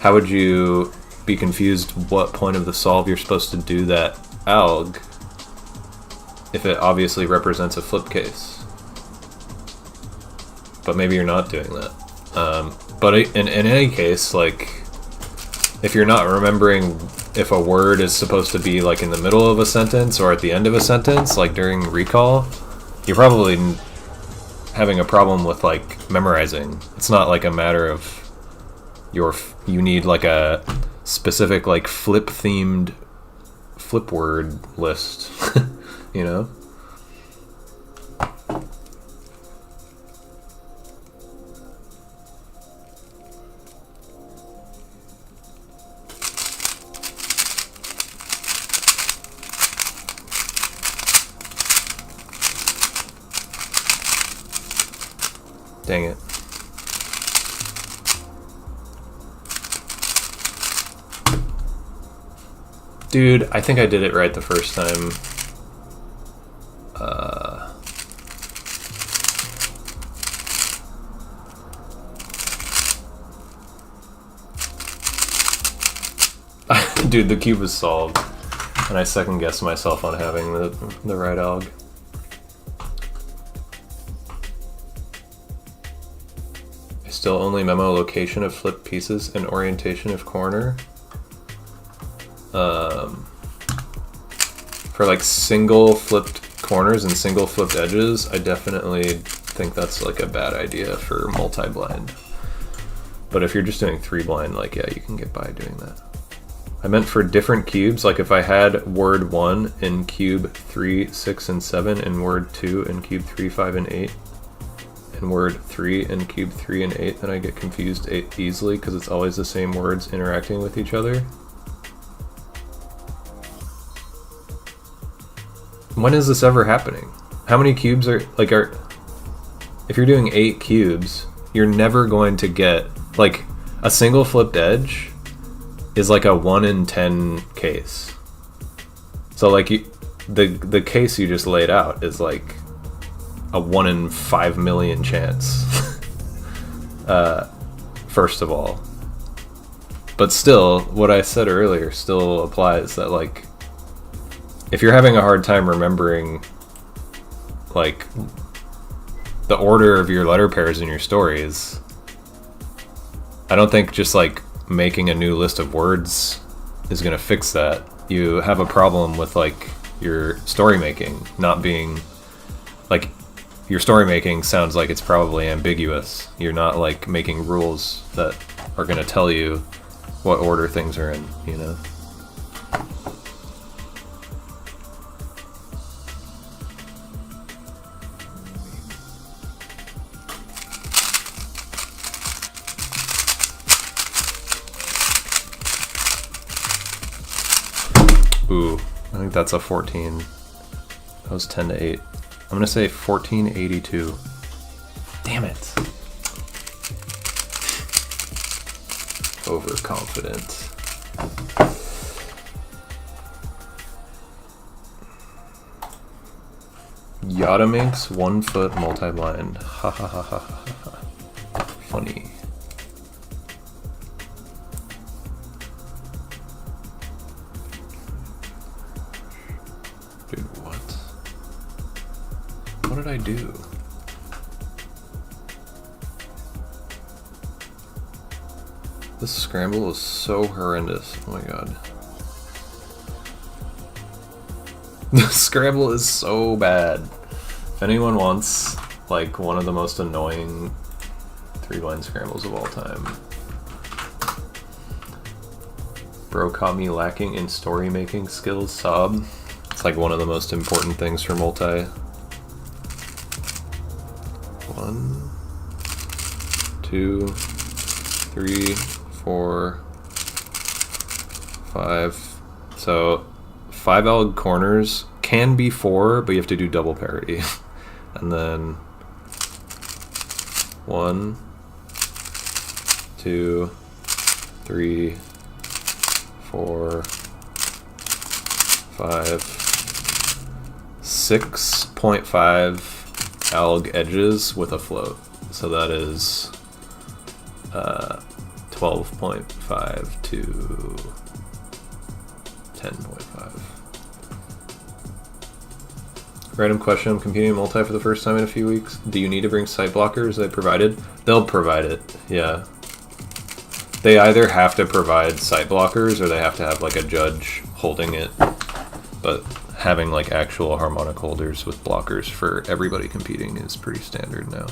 how would you be confused what point of the solve you're supposed to do that alg if it obviously represents a flip case? But maybe you're not doing that. But in any case, like, if you're not remembering if a word is supposed to be like in the middle of a sentence or at the end of a sentence, like during recall, you're probably having a problem with like memorizing. It's not like a matter of you need like a specific like flip themed flip word list, you know? Dang it. Dude, I think I did it right the first time. Dude, the cube was solved, and I second guessed myself on having the right alg. I still only memo location of flipped pieces and orientation of corner. For like single flipped corners and single flipped edges, I definitely think that's like a bad idea for multi-blind. But if you're just doing 3-blind, like, yeah, you can get by doing that. I meant for different cubes, like if I had word 1 in cube 3, 6, and 7, and word 2 in cube 3, 5, and 8, and word 3 in cube 3 and 8, then I get confused easily because it's always the same words interacting with each other. When is this ever happening? How many cubes are if you're doing 8 cubes, you're never going to get, like, a single flipped edge is like a 1 in 10 case. So like the case you just laid out is like a 1 in 5 million chance. First of all. But still, what I said earlier still applies, that like, if you're having a hard time remembering like the order of your letter pairs in your stories, I don't think just like making a new list of words is going to fix that. You have a problem with like your story making not being like, your story making sounds like it's probably ambiguous. You're not like making rules that are going to tell you what order things are in, you know? Ooh, I think that's a 14. That was 10 to 8. I'm gonna say 1482. Damn it. Overconfident. Yada makes 1 foot multi-blind. Ha ha ha ha ha ha. Funny. Dude, what? What did I do? This scramble is so horrendous. Oh my god. The scramble is so bad. If anyone wants like one of the most annoying 3-blind scrambles of all time. Bro caught me lacking in story making skills, sob. It's like one of the most important things for multi. 1, 2, 3, 4, 5. So 5 alg corners can be 4, but you have to do double parity. And then 1, 2, 3, 4, 5, 6.5 alg edges with a float. So that is 12.5 to 10.5. Random question, I'm competing in multi for the first time in a few weeks. Do you need to bring site blockers they provided? They'll provide it, yeah. They either have to provide site blockers or they have to have like a judge holding it. But having like actual harmonic holders with blockers for everybody competing is pretty standard now.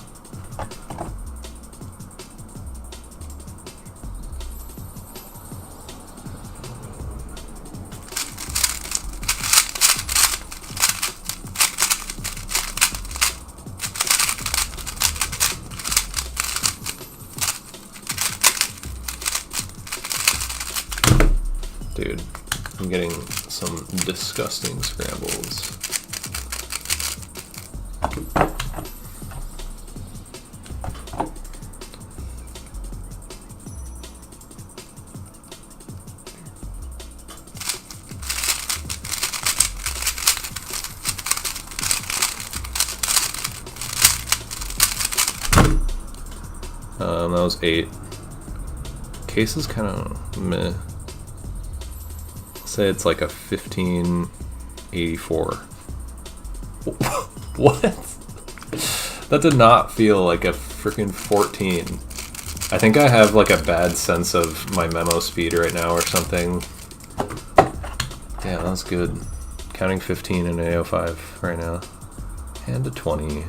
Dude, I'm getting some disgusting scrambles. That was 8. Case is kind of meh. Say it's like a 1584. What? That did not feel like a freaking 14. I think I have like a bad sense of my memo speed right now or something. Damn, that was good. Counting 15 in AO5 right now. And a 20.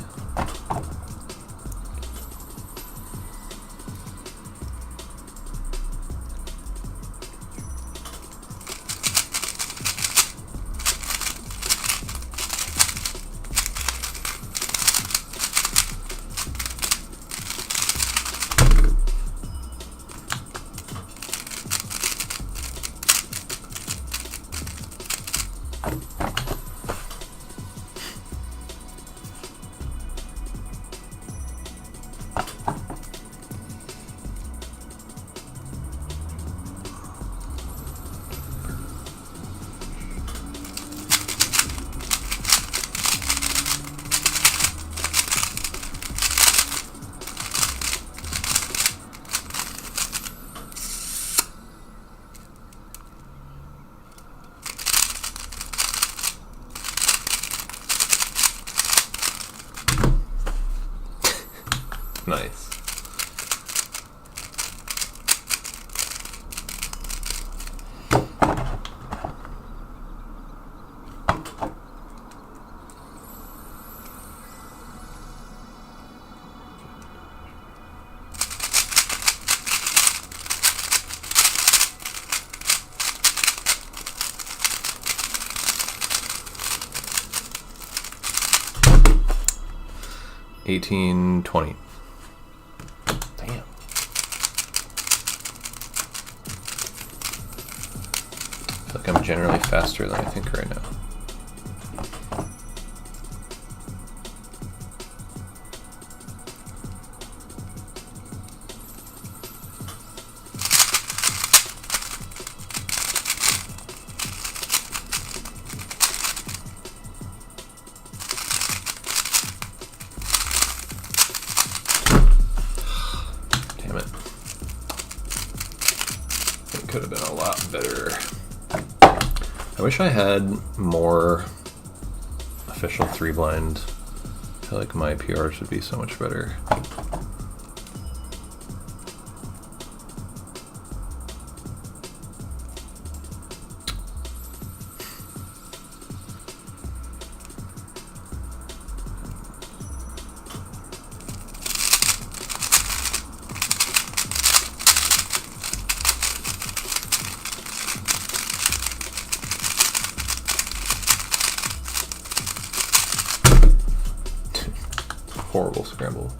Nice. $18.20. Damn. I feel like I'm generally faster than I think right now. Could have been a lot better. I wish I had more official 3-blind. I feel like my PRs would be so much better. Horrible scramble.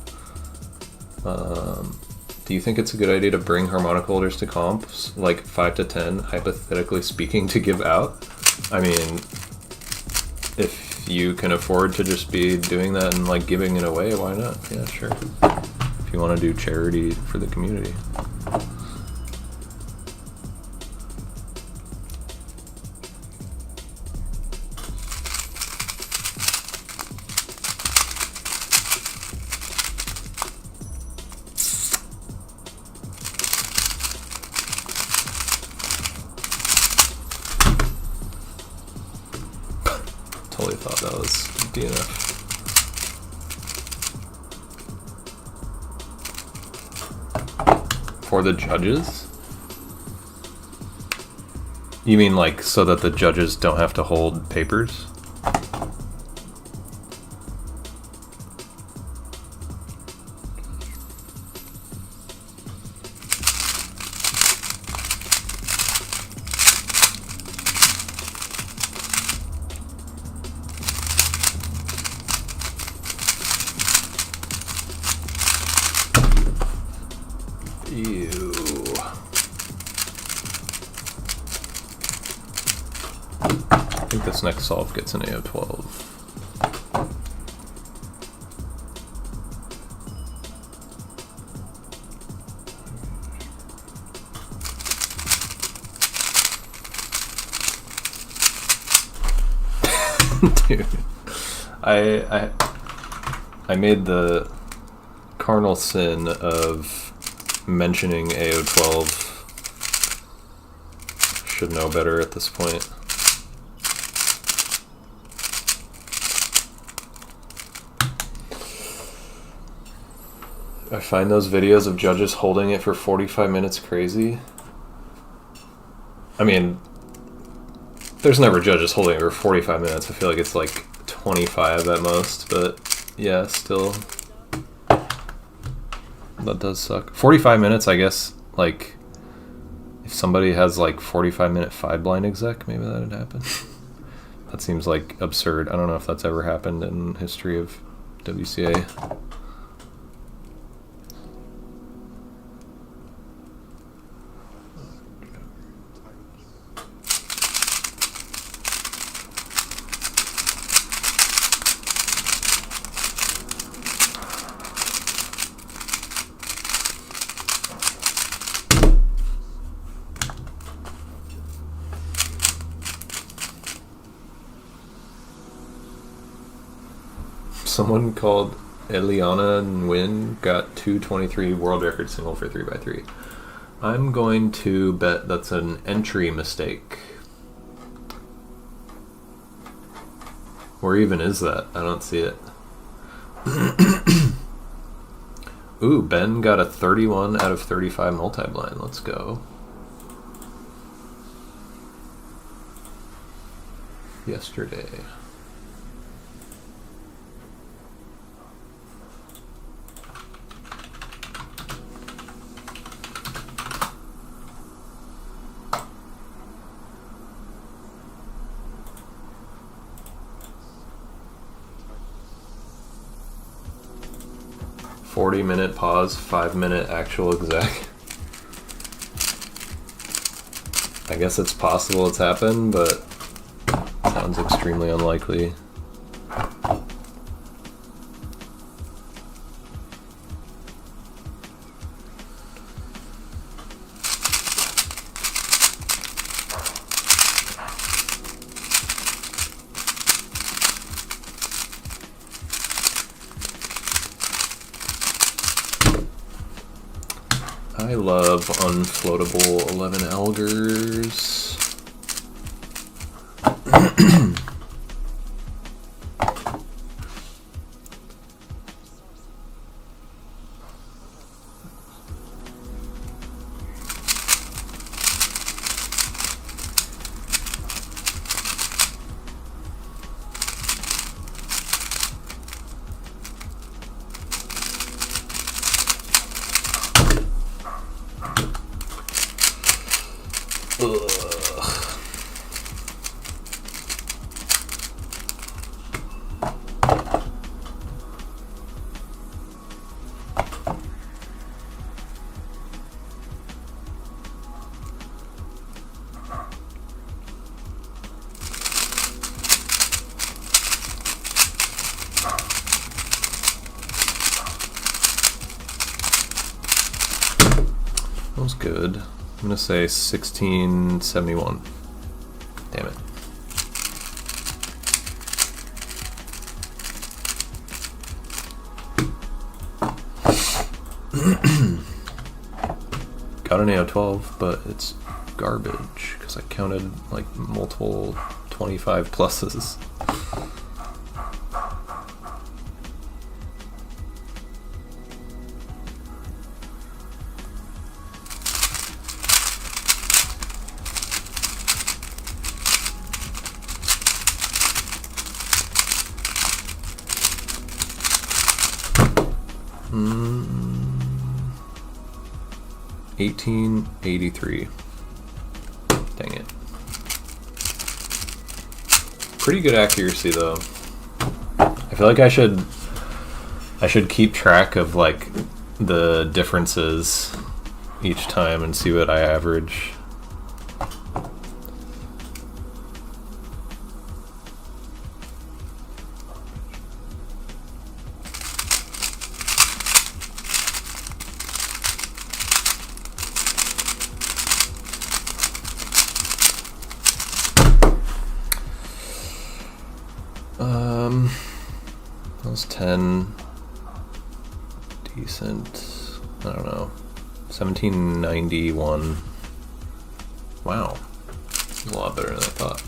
Do you think it's a good idea to bring harmonic holders to comps, like 5 to 10, hypothetically speaking, to give out? I mean, if you can afford to just be doing that and like giving it away, why not? Yeah, sure. If you want to do charity for the community. thought that was DNF. For the judges? You mean like so that the judges don't have to hold papers? This next solve gets an AO12. Dude, I made the carnal sin of mentioning AO12. Should know better at this point. I find those videos of judges holding it for 45 minutes crazy. I mean, there's never judges holding it for 45 minutes. I feel like it's like 25 at most, but yeah, still. That does suck. 45 minutes, I guess, like, if somebody has like 45-minute 5-blind exec, maybe that would happen. That seems like absurd. I don't know if that's ever happened in history of WCA. Someone called Eliana Nguyen got 223 world record single for 3x3. I'm going to bet that's an entry mistake. Where even is that? I don't see it. Ooh, Ben got a 31 out of 35 multi-blind. Let's go. Yesterday. .40-minute pause, 5-minute actual exec. I guess it's possible it's happened, but sounds extremely unlikely. I love unfloatable 11 Elgers. That was good. I'm gonna say 1671. Damn it. Got an AO12, but it's garbage because I counted like multiple 25 pluses. 1883. Dang it. Pretty good accuracy though. I feel like I should keep track of like the differences each time and see what I average. That was 10. Decent. I don't know. 1791. Wow. This is a lot better than I thought.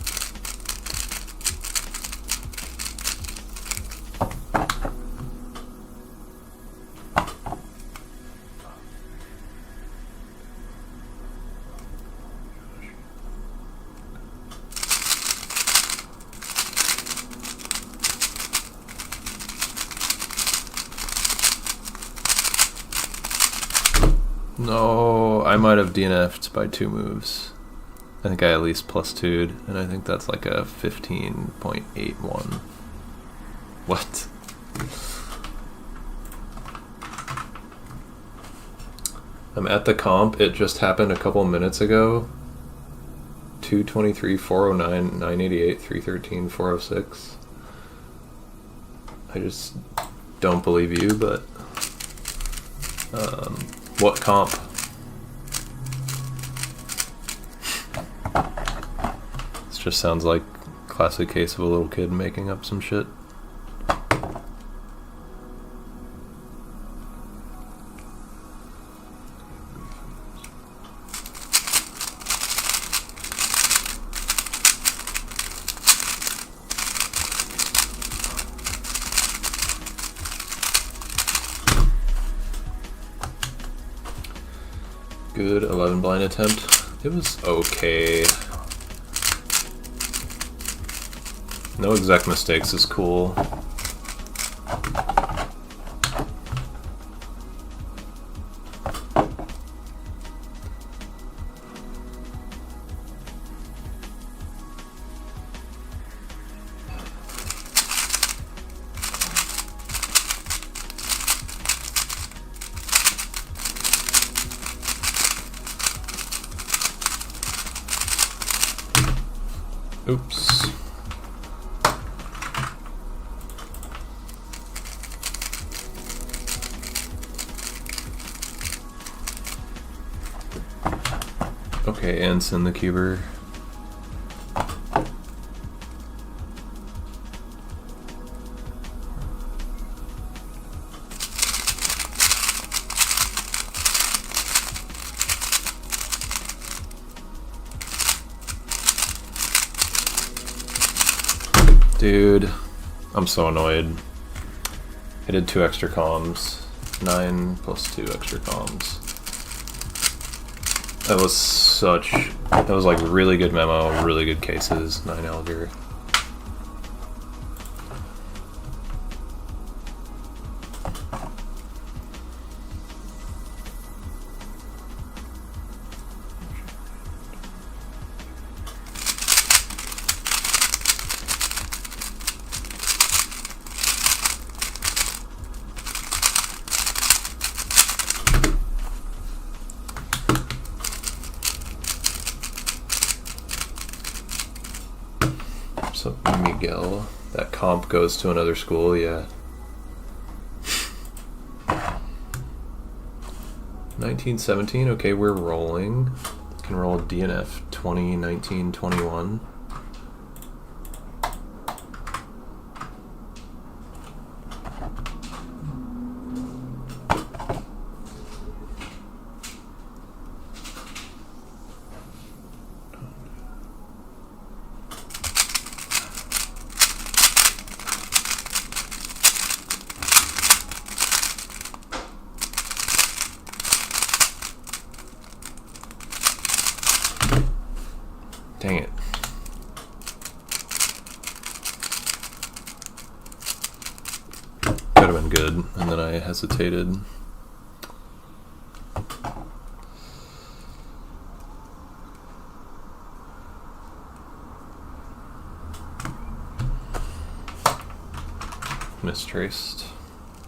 No, I might have DNF'd by 2 moves. I think I at least plus 2'd, and I think that's like a 15.81. What? I'm at the comp. It just happened a couple minutes ago. 223, 409, 988, 313, 406. I just don't believe you, but what comp? This just sounds like a classic case of a little kid making up some shit. Good 11 blind attempt. It was okay. No exact mistakes is cool. Oops. Okay, and send the cuber. Dude, I'm so annoyed. I did 2 extra comms. 9 plus 2 extra comms. That was like really good memo, really good cases, 9 Elger. So Miguel, that comp goes to another school, yeah. 1917, okay, we're rolling. Can roll DNF 20, 19, 21. Dang it. Could have been good, and then I hesitated. mistraced.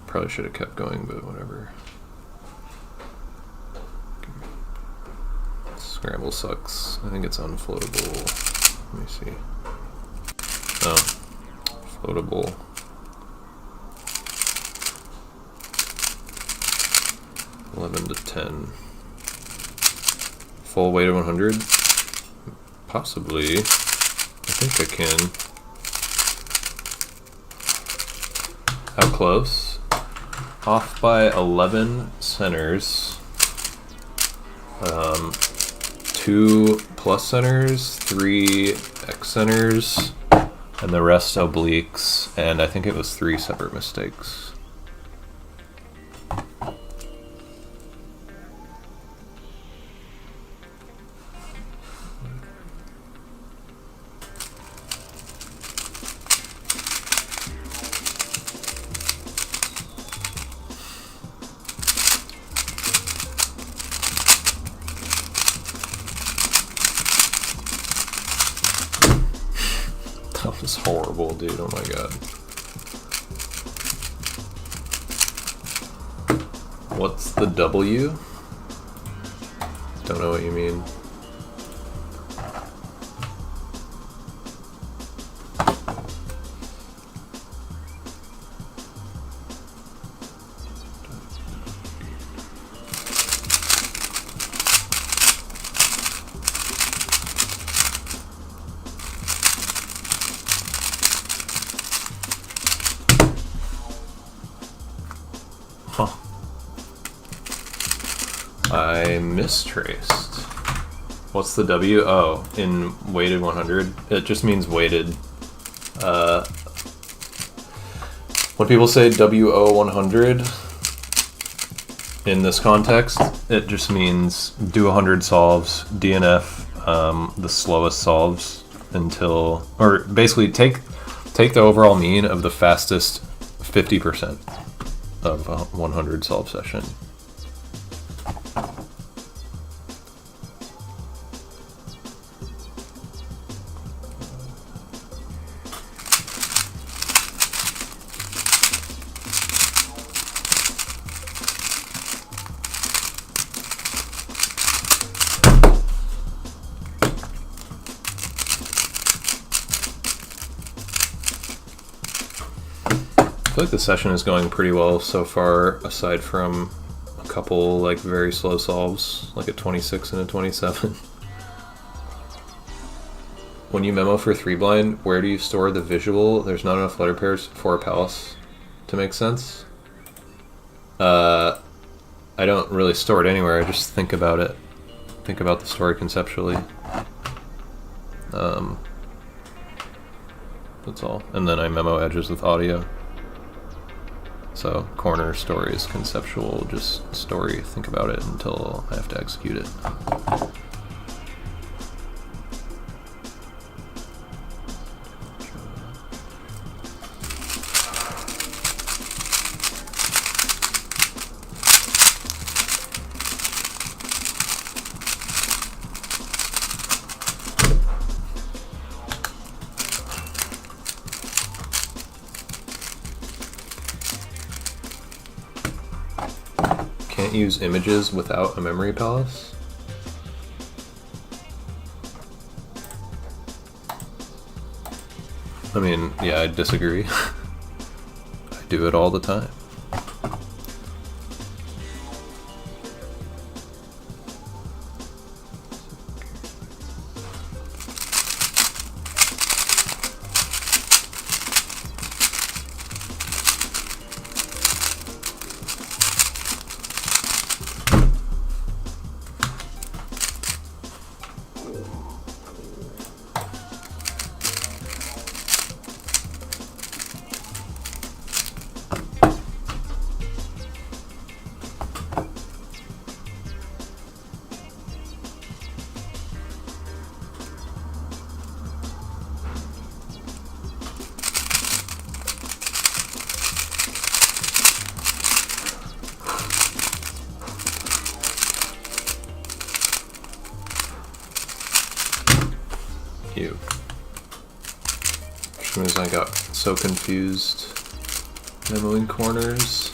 Probably should have kept going, but whatever. Scramble sucks. I think it's unfloatable. Let me see. Oh, floatable. $11 to $10. Full weight of 100? Possibly. I think I can. How close? Off by 11 centers. 2 plus centers, 3 X centers, and the rest obliques, and I think it was 3 separate mistakes. That was horrible, dude. Oh my god. What's the W? Don't know what you mean. Huh. I mistraced. What's the W? Oh, in weighted 100. It just means weighted. When people say WO 100 in this context, it just means do 100 solves, DNF the slowest solves until, or basically take the overall mean of the fastest 50% of a 100 solve session. I feel like the session is going pretty well so far, aside from a couple like very slow solves, like a 26 and a 27. When you memo for 3-blind, where do you store the visual? There's not enough letter pairs for a palace to make sense. I don't really store it anywhere, I just think about it. Think about the story conceptually. That's all. And then I memo edges with audio. So corner story is conceptual, just story, think about it until I have to execute it. Can't use images without a memory palace? I mean, yeah, I disagree. I do it all the time. As soon as I got so confused. Memoing corners.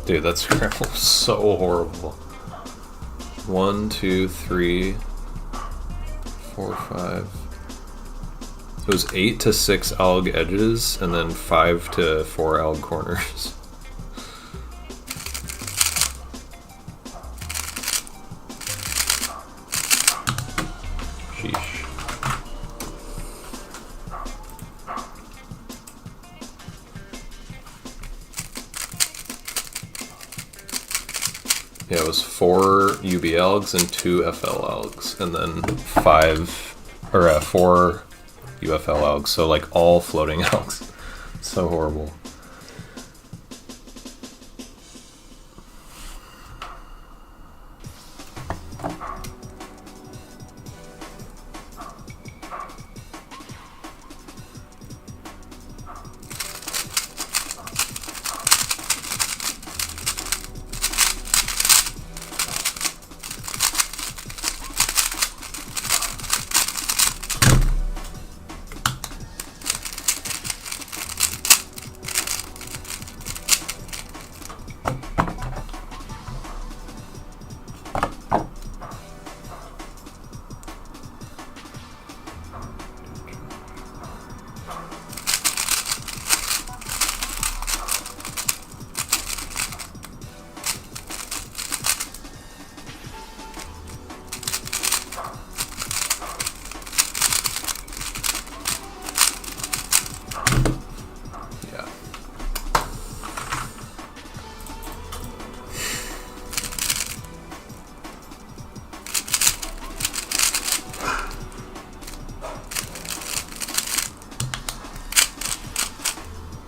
Dude, that scramble was so horrible. 1, 2, 3, 4, 5. It was 8 to 6 alg edges and then 5 to 4 alg corners. Sheesh. Yeah, it was 4 UB algs and 2 FL algs, and then 4 UFL algs, so like all floating algs. So horrible.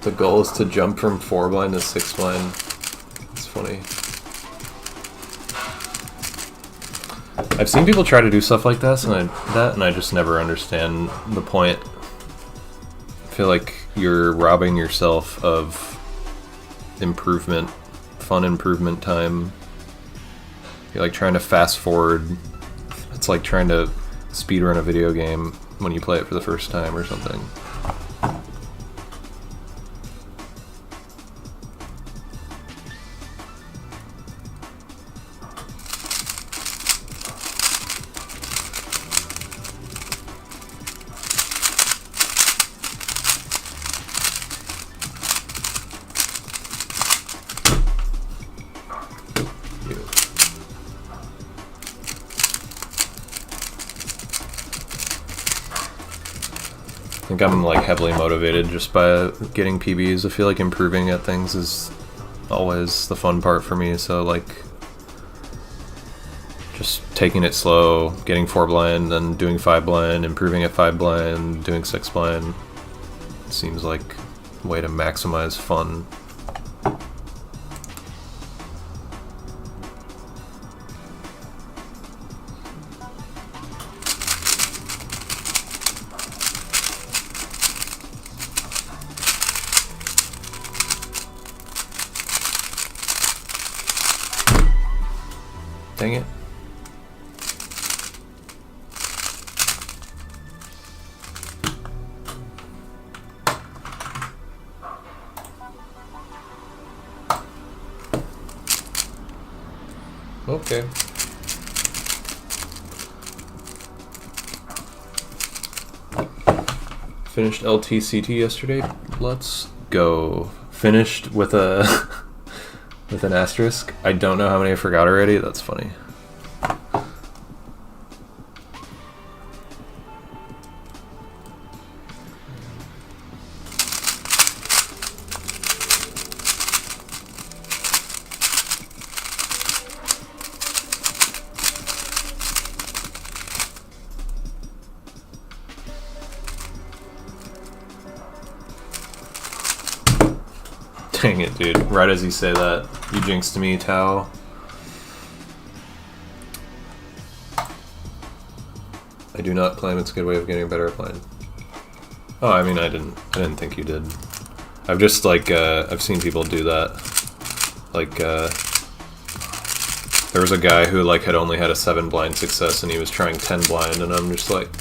The goal is to jump from 4 blind to 6 blind. It's funny. I've seen people try to do stuff like this, and I just never understand the point. I feel like you're robbing yourself of improvement, fun improvement time. You're like trying to fast forward. It's like trying to speedrun a video game when you play it for the first time or something. I think I'm like heavily motivated just by getting PBs. I feel like improving at things is always the fun part for me, so like just taking it slow, getting 4 blind, then doing 5 blind, improving at 5 blind, doing 6 blind seems like a way to maximize fun. Dang it. Okay. Finished LTCT yesterday. Let's go. Finished with a with an asterisk. I don't know how many I forgot already. That's funny. Dang it, dude. Right as you say that, you jinxed me, Tao. I do not claim it's a good way of getting better at blind. Oh, I mean, I didn't think you did. I've just, like, I've seen people do that. Like, there was a guy who, like, had only had a 7 blind success and he was trying 10 blind, and I'm just like,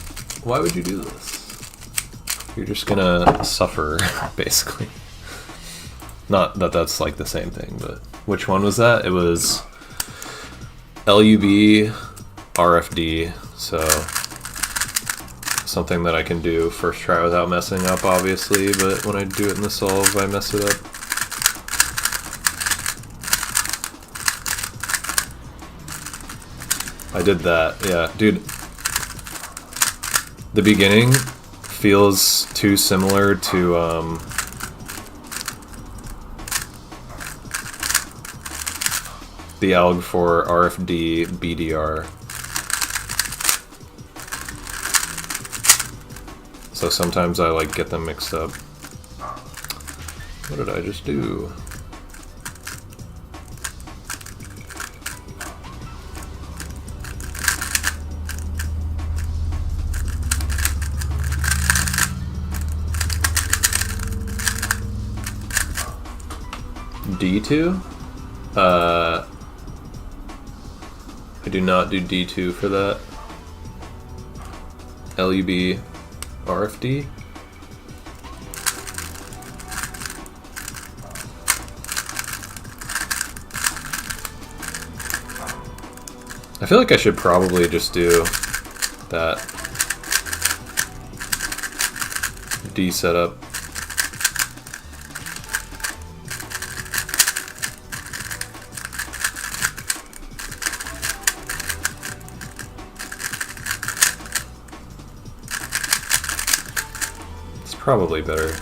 why would you do this? You're just gonna suffer, basically. Not that that's, like, the same thing, but... Which one was that? It was LUB, RFD, so... Something that I can do first try without messing up, obviously, but when I do it in the solve, I mess it up. I did that, yeah. Dude, the beginning feels too similar to, the alg for RFD BDR. So sometimes I, like, get them mixed up. What did I just do? D2? I do not do D2 for that. LUB RFD? I feel like I should probably just do that D setup. Probably better.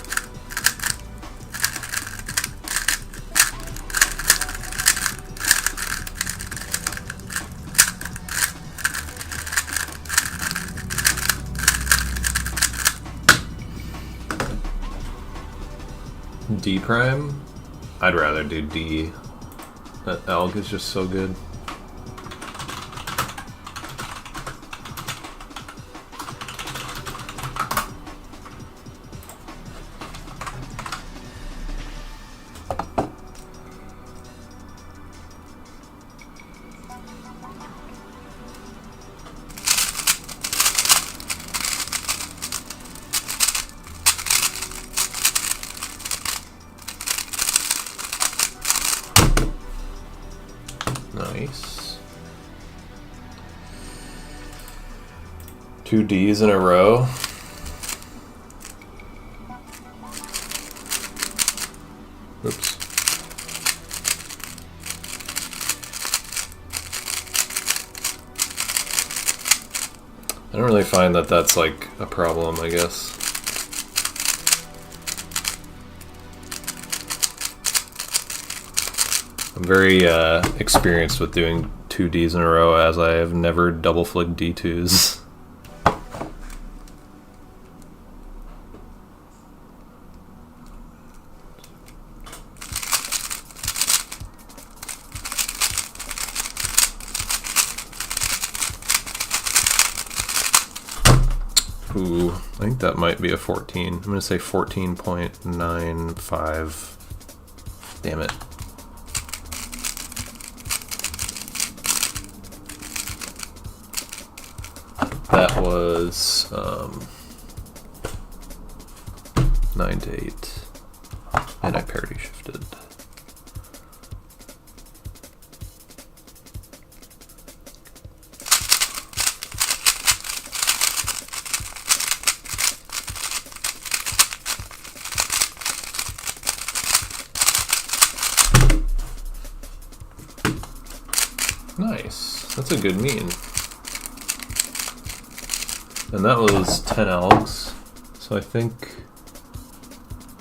D prime? I'd rather do D. That alg is just so good. Nice. 2 Ds in a row. Oops. I don't really find that that's like a problem, I guess. I'm very experienced with doing 2 Ds in a row, as I have never double flicked D2s. Ooh, I think that might be a 14. I'm going to say 14.95. Damn it. That was 9 to 8, and I parity shifted. Nice, that's a good mean. And that was 10 algs, so I think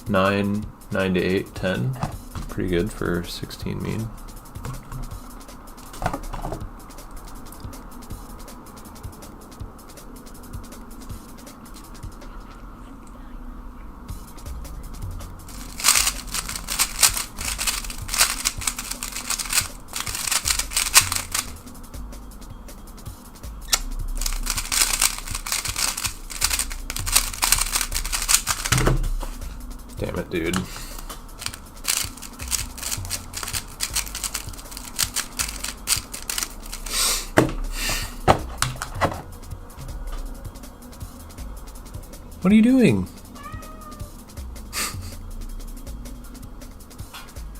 9 to 8, 10. Pretty good for 16 mean. What are you doing?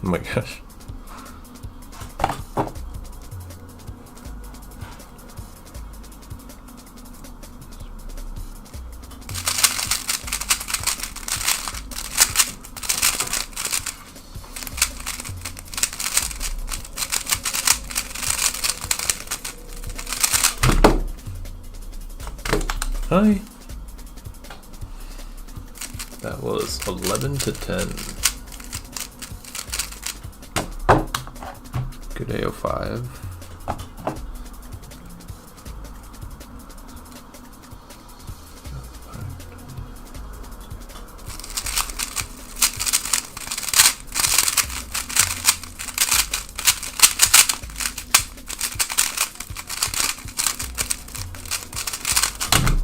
Oh my gosh. Hi. That was 11 to 10. Good AO5.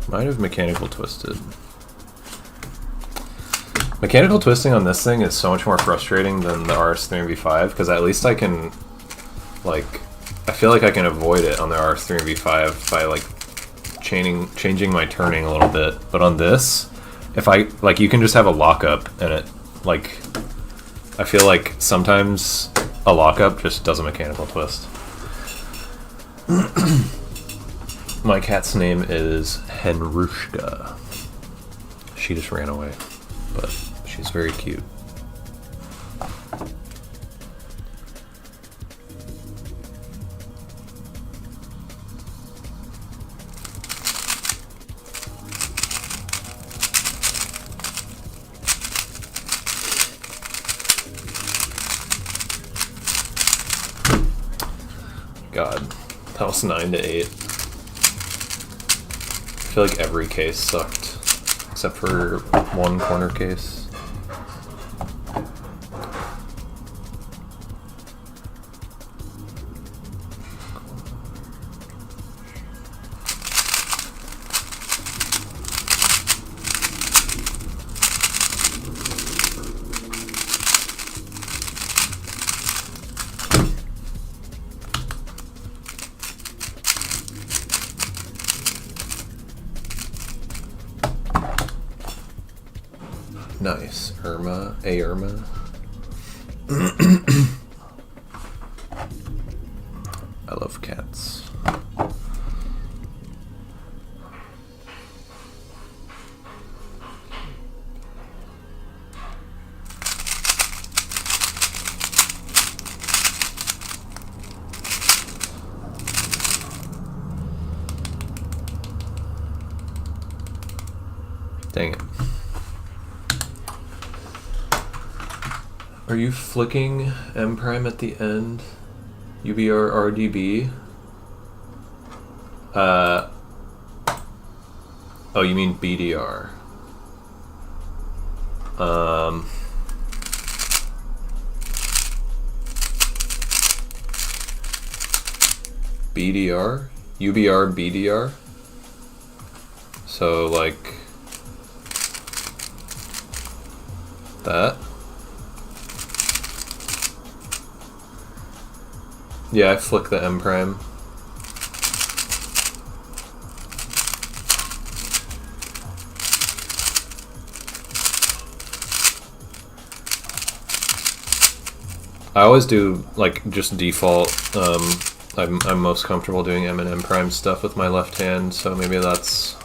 Might have mechanical twisted. Mechanical twisting on this thing is so much more frustrating than the RS3V5 because at least I can, like, I feel like I can avoid it on the RS3V5 by like changing my turning a little bit. But on this, if I like, you can just have a lockup and it, like, I feel like sometimes a lockup just does a mechanical twist. My cat's name is Henrushka. She just ran away, but she's very cute. God, that was 9 to 8. I feel like every case sucked, except for one corner case. Nice, Irma, Irma. I love cats. Dang it. Are you flicking M prime at the end? UBR RDB? Oh, you mean BDR. BDR? UBR BDR? So, like, that? Yeah, I flick the M prime. I always do, like, just default. I'm most comfortable doing M and M prime stuff with my left hand, so maybe that's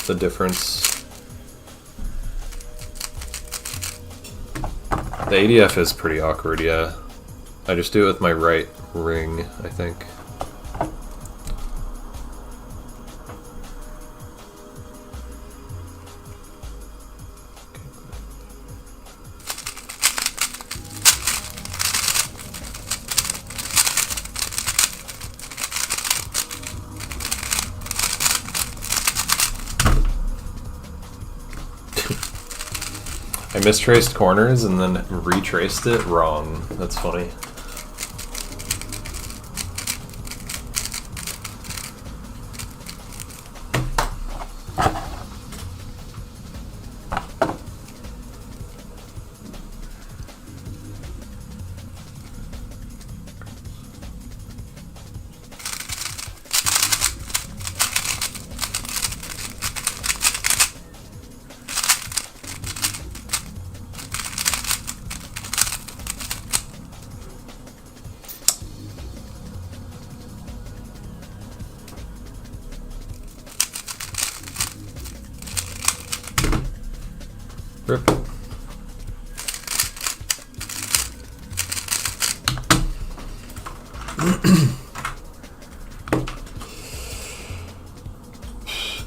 the difference. The ADF is pretty awkward, yeah. I just do it with my right ring, I think. I mistraced corners and then retraced it wrong. That's funny.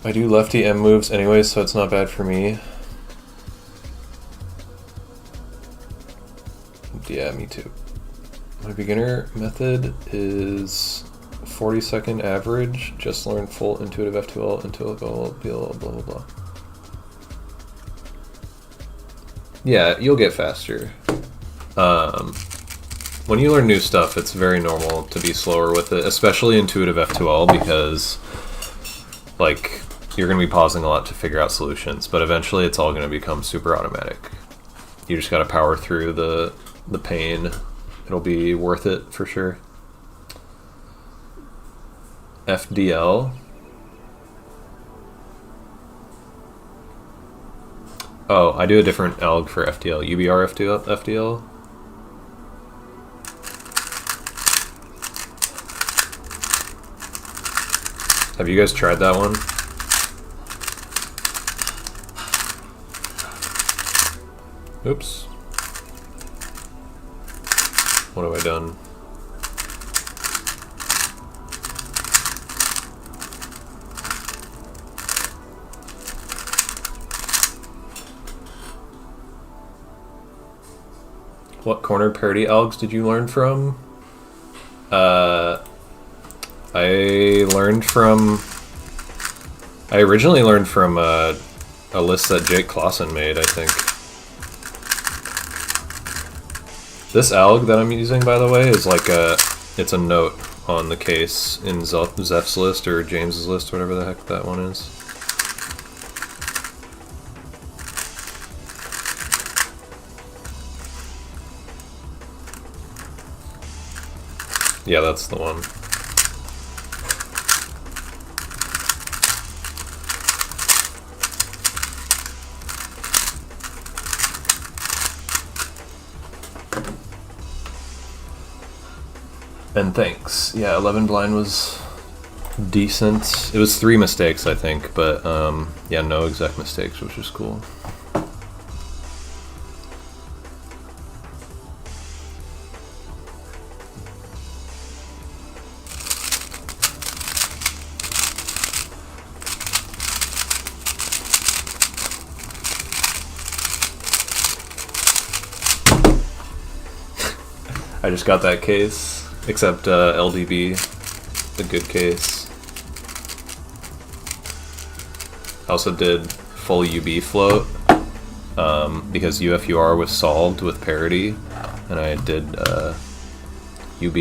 I do lefty M moves anyway, so it's not bad for me. Yeah, me too. My beginner method is 40-second average. Just learn full intuitive F2L, intuitive blah, blah, blah, blah. Yeah, you'll get faster. When you learn new stuff, it's very normal to be slower with it, especially intuitive F2L, because like you're going to be pausing a lot to figure out solutions, but eventually it's all going to become super automatic. You just got to power through the pain. It'll be worth it for sure. FDL. Oh, I do a different alg for FDL. UBR FDL. Have you guys tried that one? Oops. What have I done? What corner parity algs did you learn from? I originally learned from a list that Jake Clausen made, I think. This alg that I'm using, by the way, is like it's a note on the case in Zeph's list or James's list, whatever the heck that one is. Yeah, that's the one. And thanks. Yeah, 11 blind was decent. It was 3 mistakes, I think, but yeah, no exact mistakes, which was cool. I just got that case, except LDB, a good case. I also did full UB float because UFUR was solved with parity, and I did UB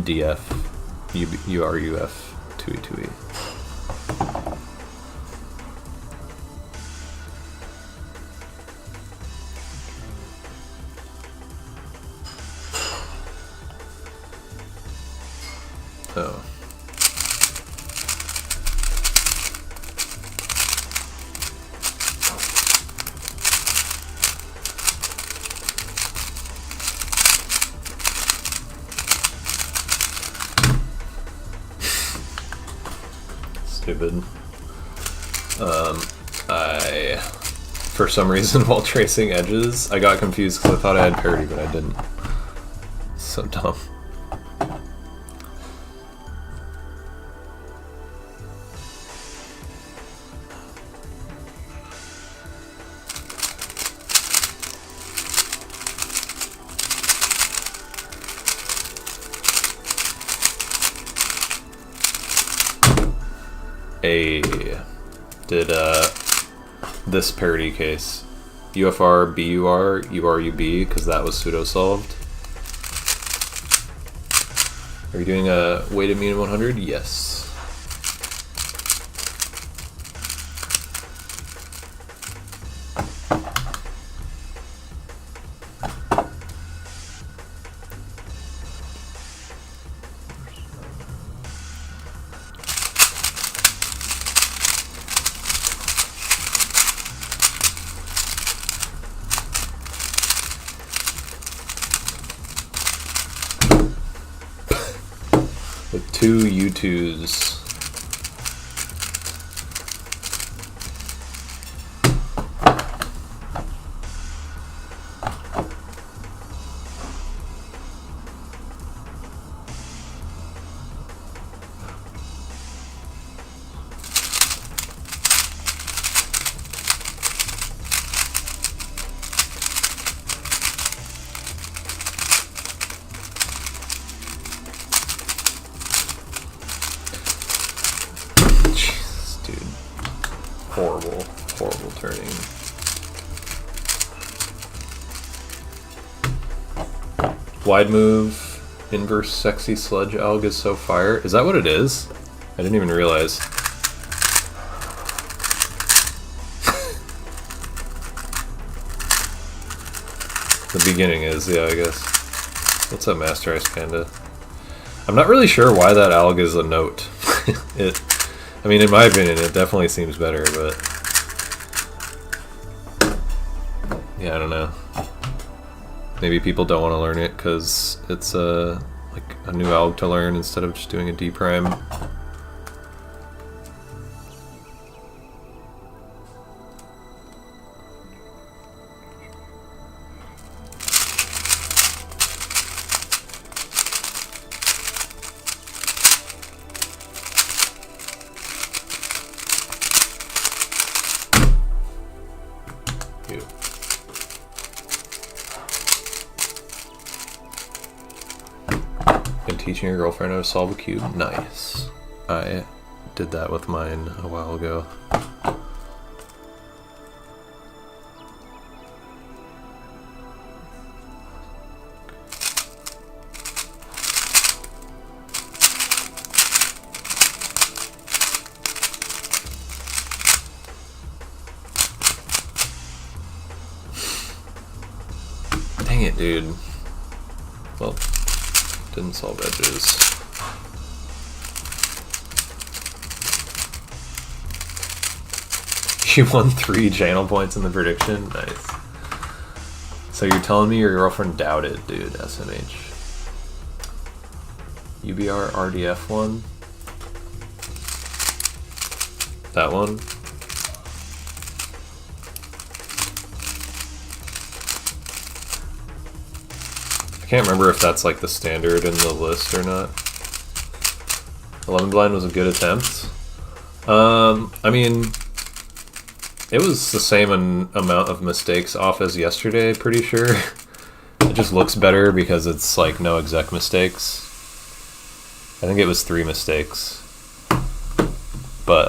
DF, URUF 2E2E. Oh. Stupid. For some reason, while tracing edges, I got confused because I thought I had parity, but I didn't. So dumb. Did this parity case UFR BUR URUB because that was pseudo solved. Are you doing a weighted mean 100? Yes. With 2 U2s. Wide move, inverse sexy sludge alg is so fire. Is that what it is? I didn't even realize. The beginning is, yeah, I guess. What's up, Master Ice Panda? I'm not really sure why that alg is a note. I mean, in my opinion, it definitely seems better, but yeah, I don't know. Maybe people don't want to learn it because it's like a new alg to learn instead of just doing a D prime. Teaching your girlfriend how to solve a cube. Nice. I did that with mine a while ago. Dang it, dude. Well, didn't solve edges. You won 3 channel points in the prediction? Nice. So you're telling me your girlfriend doubted, dude, SMH. UBR RDF one? That one? I can't remember if that's like the standard in the list or not. 11 blind was a good attempt. I mean, it was the same amount of mistakes off as yesterday, pretty sure. It just looks better because it's like no exec mistakes. I think it was 3 mistakes. But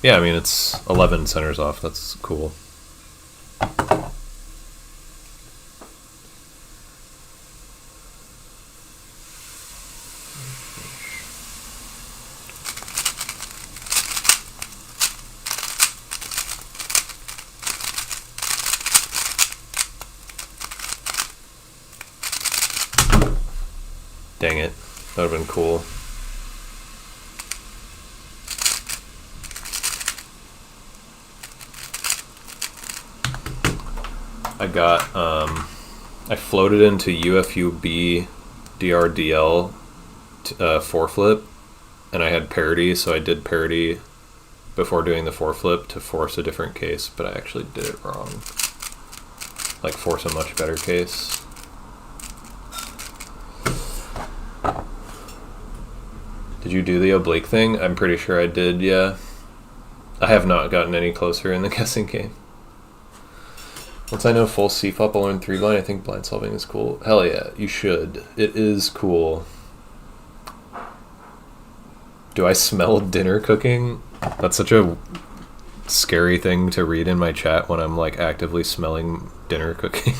yeah, I mean, it's 11 centers off. That's cool. Dang it. That would have been cool. I got, I floated into UFUB DRDL 4-flip, and I had parity, so I did parity before doing the 4-flip to force a different case, but I actually did it wrong. Like, force a much better case. Did you do the oblique thing? I'm pretty sure I did, yeah. I have not gotten any closer in the guessing game. Once I know full C-flop, I'll learn 3 blind. I think blind solving is cool. Hell yeah, you should. It is cool. Do I smell dinner cooking? That's such a scary thing to read in my chat when I'm like actively smelling dinner cooking.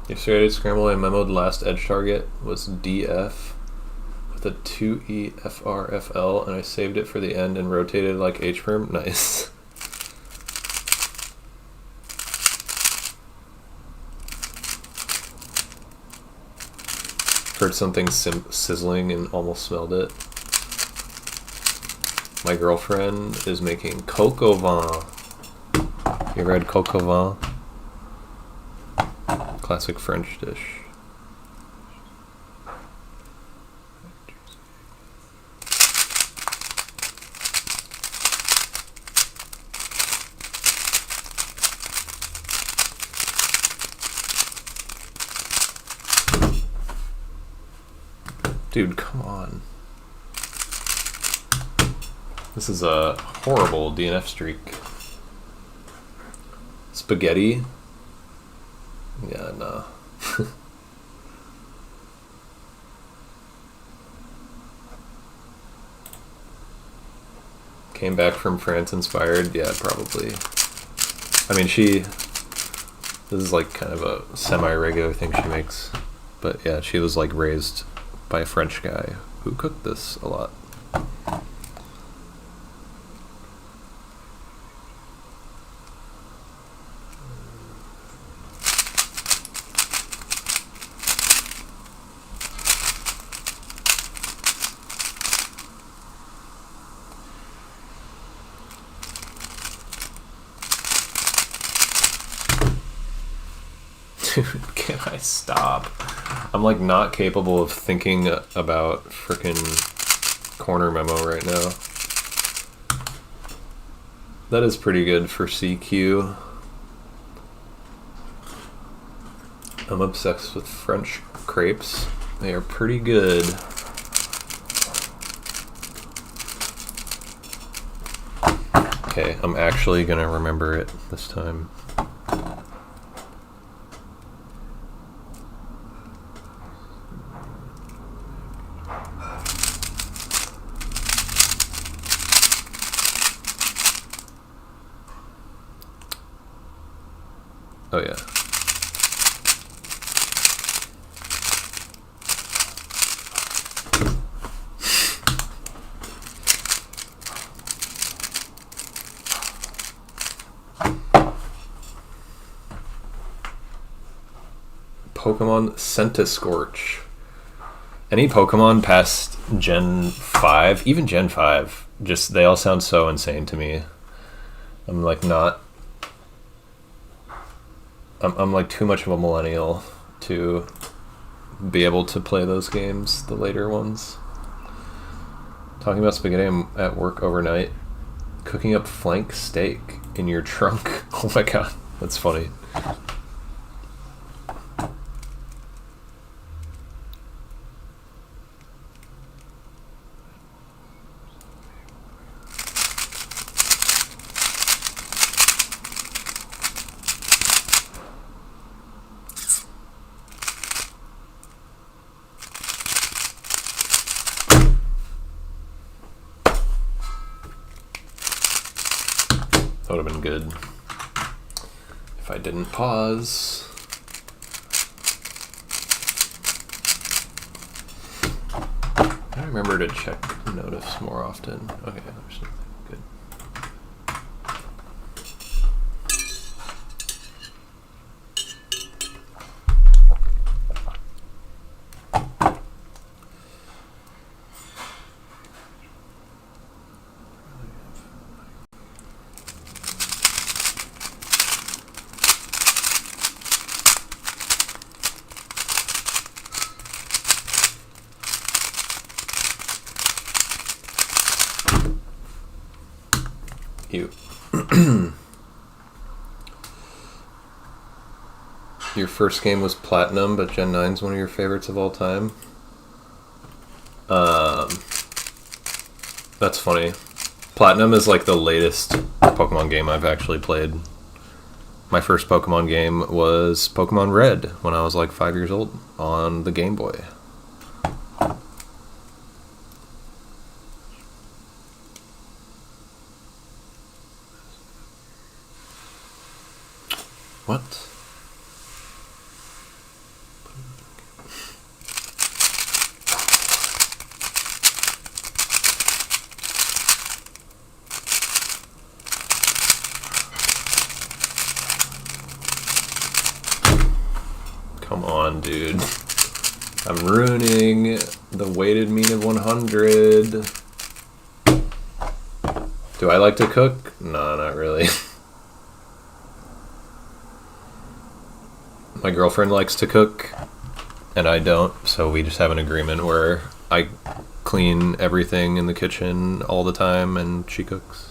Yesterday I did scramble, I memoed last edge target was DF with a 2E FRFL, and I saved it for the end and rotated like H-perm. Nice. Heard something sizzling and almost smelled it. My girlfriend is making coq au vin. You ever had coq au vin? Classic French dish. Dude, come on. This is a horrible DNF streak. Spaghetti? Yeah, nah. Came back from France inspired? Yeah, probably. I mean, this is like kind of a semi-regular thing she makes. But yeah, she was like raised by a French guy who cooked this a lot. Dude, can I stop? I'm like not capable of thinking about frickin' corner memo right now. That is pretty good for CQ. I'm obsessed with French crepes. They are pretty good. Okay, I'm actually gonna remember it this time. Oh yeah. Pokemon Centiskorch. Any Pokemon past Gen 5, even Gen 5, just they all sound so insane to me. I'm like not... I'm like too much of a millennial to be able to play those games, the later ones. Talking about spaghetti, I'm at work overnight, cooking up flank steak in your trunk. Oh my god, that's funny. That would have been good if I didn't pause. I remember to check notifs more often. Okay, there's something good. You. Your first game was Platinum, but Gen 9's one of your favorites of all time. That's funny. Platinum is like the latest Pokemon game I've actually played. My first Pokemon game was Pokemon Red when I was like 5 years old on the Game Boy. What? Come on, dude. I'm ruining the weighted mean of 100. Do I like to cook? No, not really. My girlfriend likes to cook, and I don't, so we just have an agreement where I clean everything in the kitchen all the time, and she cooks.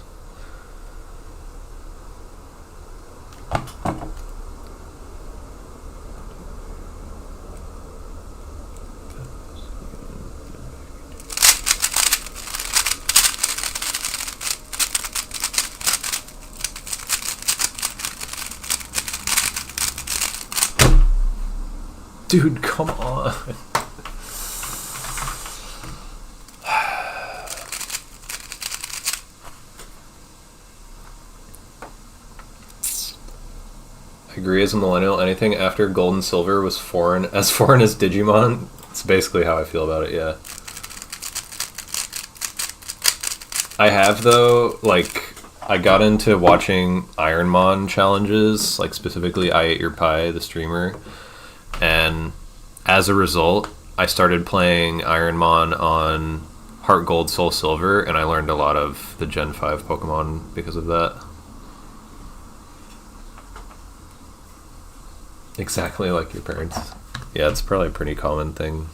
Dude, come on. I agree, as a millennial, anything after gold and silver was foreign as Digimon. It's basically how I feel about it, yeah. I have, though, like, I got into watching Ironmon challenges, like specifically I Ate Your Pie, the streamer, and as a result, I started playing Ironmon on Heart Gold, Soul Silver, and I learned a lot of the Gen 5 Pokemon because of that. Exactly like your parents. Yeah, it's probably a pretty common thing.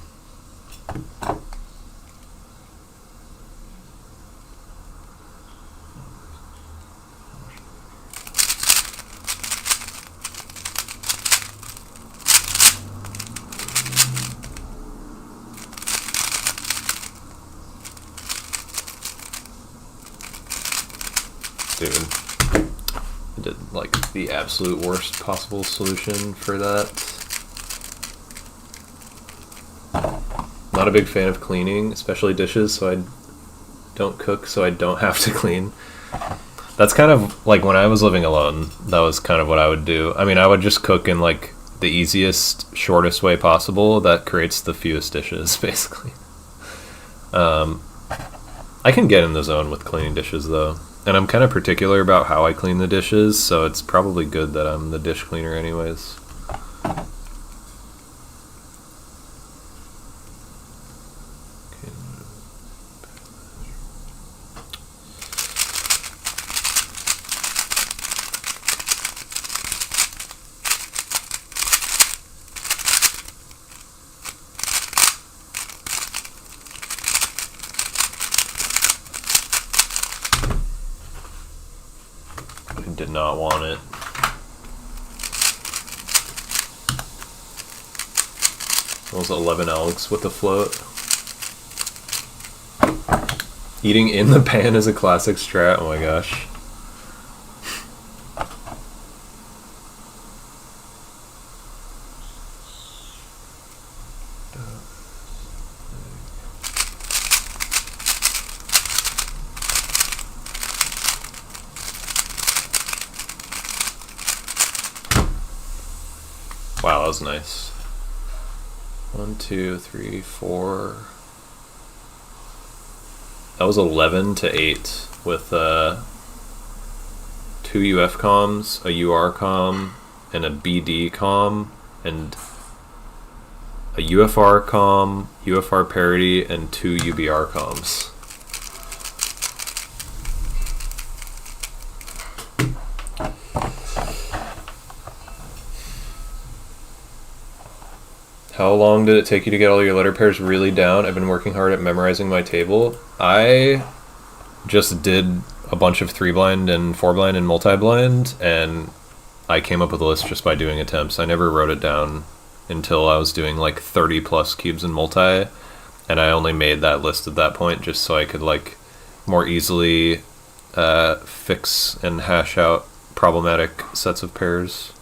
Dude, I did like the absolute worst possible solution for that. Not a big fan of cleaning, especially dishes, so I don't cook so I don't have to clean. That's kind of like when I was living alone, that was kind of what I would do. I mean, I would just cook in like the easiest, shortest way possible that creates the fewest dishes, basically. I can get in the zone with cleaning dishes, though. And I'm kind of particular about how I clean the dishes, so it's probably good that I'm the dish cleaner anyways. Did not want it. Those 11 elks with the float. Eating in the pan is a classic strat. Oh my gosh. Wow, that was nice. 1, 2, 3, 4. That was 11 to 8 with 2 UF comms, a UR comm, and a BD comm, and a UFR comm, UFR parity, and 2 UBR comms. How long did it take you to get all your letter pairs really down? I've been working hard at memorizing my table. I just did a bunch of 3-blind and 4-blind and multi-blind, and I came up with a list just by doing attempts. I never wrote it down until I was doing like 30 plus cubes in multi, and I only made that list at that point just so I could like more easily fix and hash out problematic sets of pairs.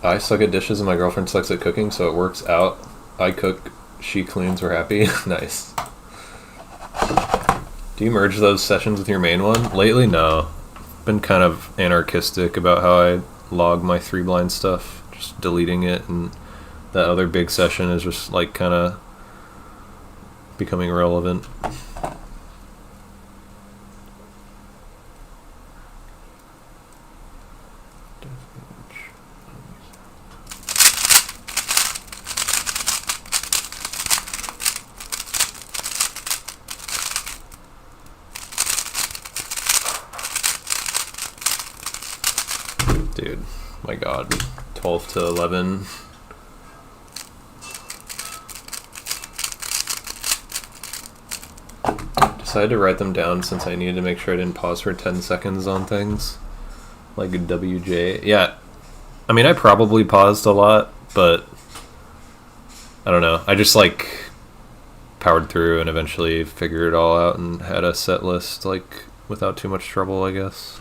I suck at dishes and my girlfriend sucks at cooking, so it works out. I cook, she cleans, we're happy. Nice. Do you merge those sessions with your main one? Lately, no. Been kind of anarchistic about how I log my 3-blind stuff, just deleting it, and that other big session is just like kind of becoming irrelevant. Dude, my god, 12 to 11. decided to write them down since I needed to make sure I didn't pause for 10 seconds on things. Like WJ. Yeah. I mean, I probably paused a lot, but I don't know. I just like powered through and eventually figured it all out and had a set list like without too much trouble, I guess.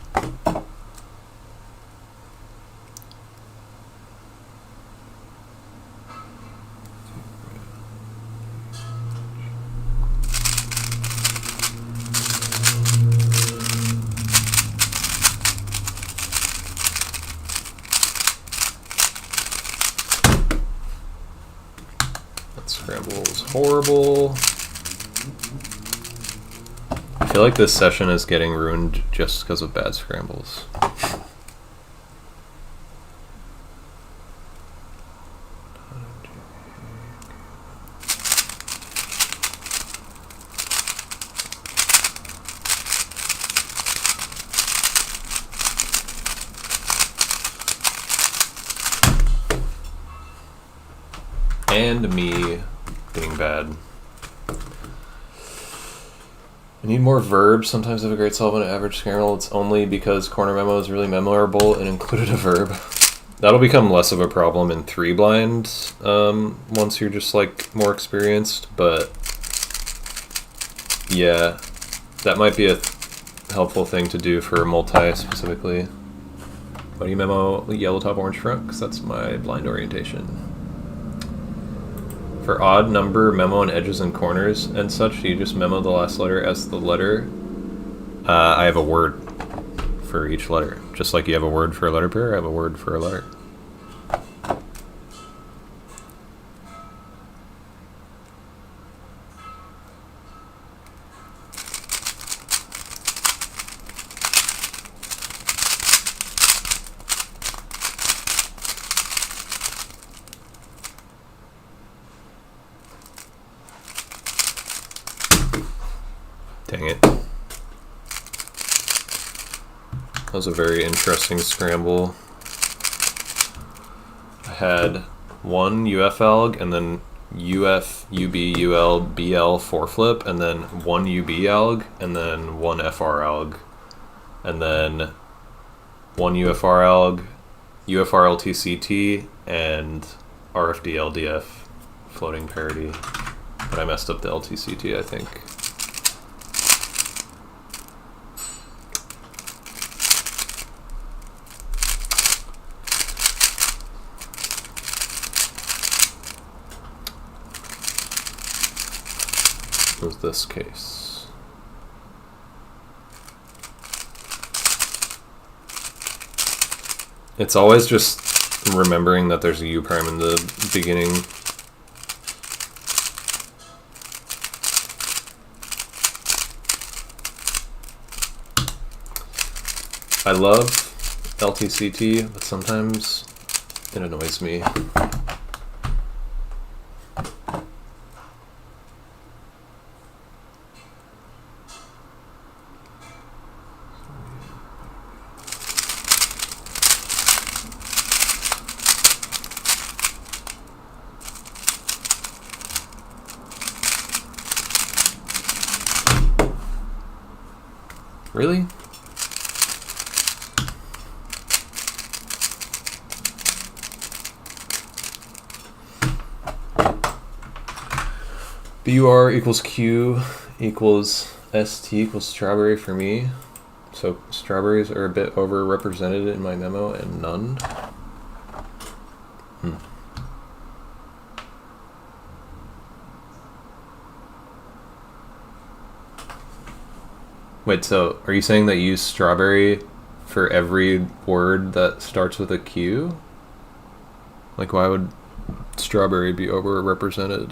Scrambles horrible. I feel like this session is getting ruined just because of bad scrambles. And me being bad. I need more verbs. Sometimes I have a great solve on an average scramble. It's only because corner memo is really memorable and included a verb. That'll become less of a problem in 3 blind once you're just like more experienced, but yeah, that might be a helpful thing to do for multi specifically. Why do you memo yellow top, orange front? Because that's my blind orientation. For odd number memo and edges and corners and such, do you just memo the last letter as the letter? I have a word for each letter. Just like you have a word for a letter pair, I have a word for a letter. Dang it. That was a very interesting scramble. I had one UF-alg and then UF, UB, UL, BL 4-flip, and then one UB-alg and then one FR-alg, and then one UFR-alg, UFR LTCT, and RFD LDF floating parity. But I messed up the LTCT, I think. Was this case. It's always just remembering that there's a U prime in the beginning. I love LTCT, but sometimes it annoys me. Really? BUR equals Q equals ST equals strawberry for me. So strawberries are a bit overrepresented in my memo and none. Wait, so are you saying that you use strawberry for every word that starts with a Q? Like, why would strawberry be overrepresented?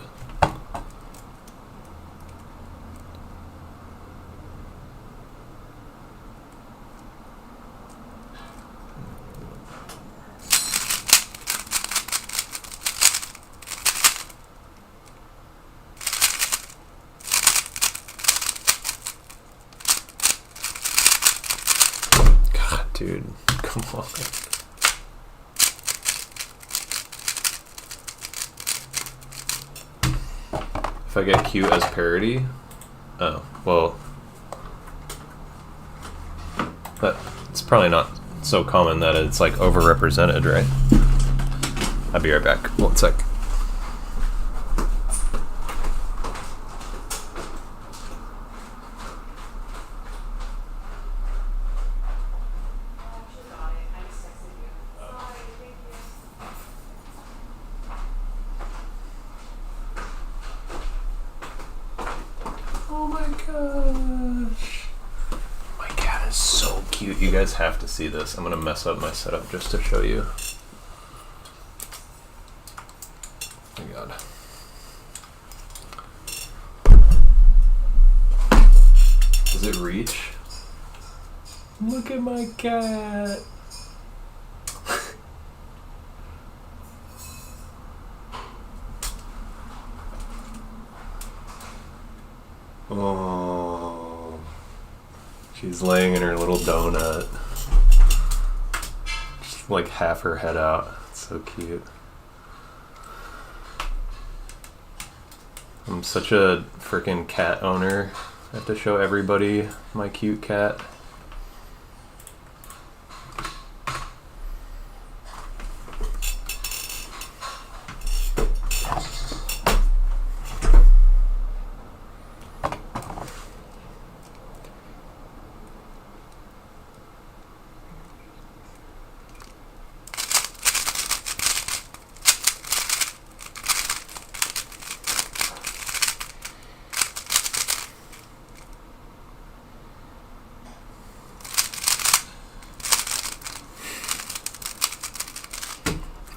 Dude, come on. If I get Q as parity, oh, well, but it's probably not so common that it's like overrepresented, right? I'll be right back. 1 sec. Oh my gosh. My cat is so cute. You guys have to see this. I'm gonna mess up my setup just to show you. Oh my god. Does it reach? Look at my cat. Oh, she's laying in her little donut, just like half her head out. It's so cute. I'm such a freaking cat owner. I have to show everybody my cute cat.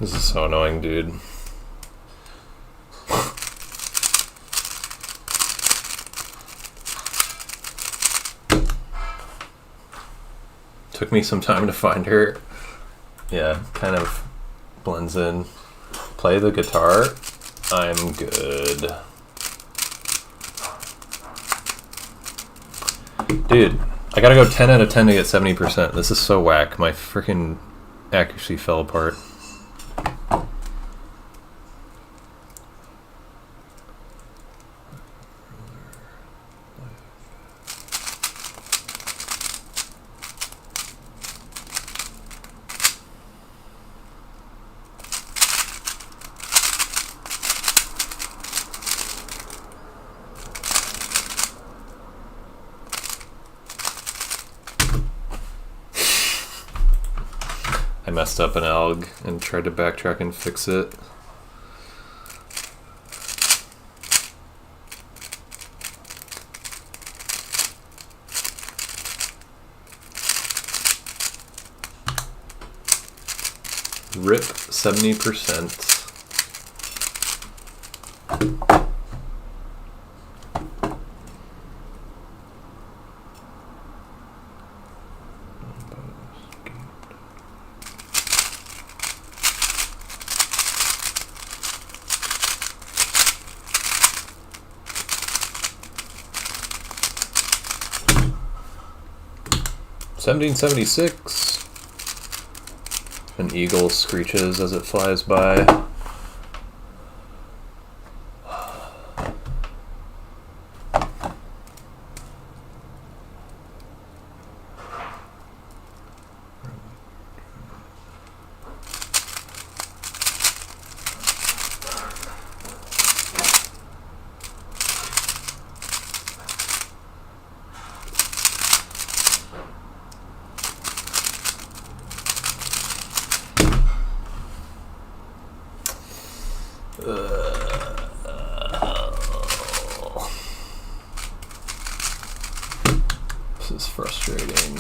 This is so annoying, dude. Took me some time to find her. Yeah, kind of blends in. Play the guitar. I'm good. Dude, I gotta go 10 out of 10 to get 70%. This is so whack. My freaking accuracy fell apart. I messed up an alg and tried to backtrack and fix it. RIP 70%. $17.76. An eagle screeches as it flies by. This is frustrating.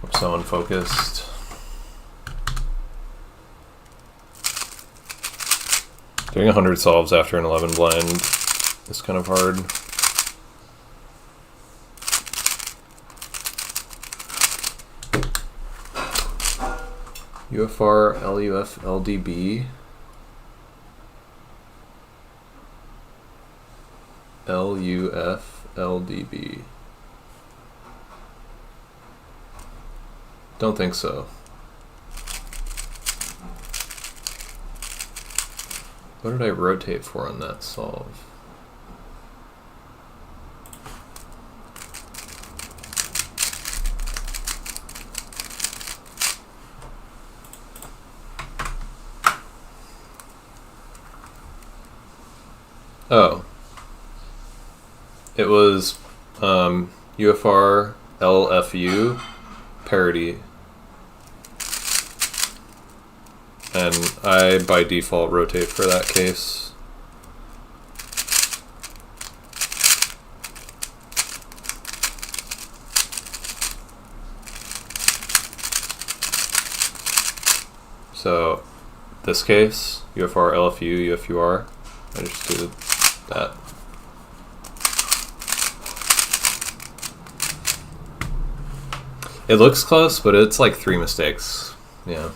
I'm so unfocused. Doing 100 solves after an 11 blind is kind of hard. UFR, LUF, LDB. LUF, LDB. Don't think so. What did I rotate for on that solve? Oh. It was UFR, LFU, parity. And I, by default, rotate for that case. So, this case, UFR, LFU, UFUR, I just do that. It looks close, but it's like 3 mistakes. Yeah.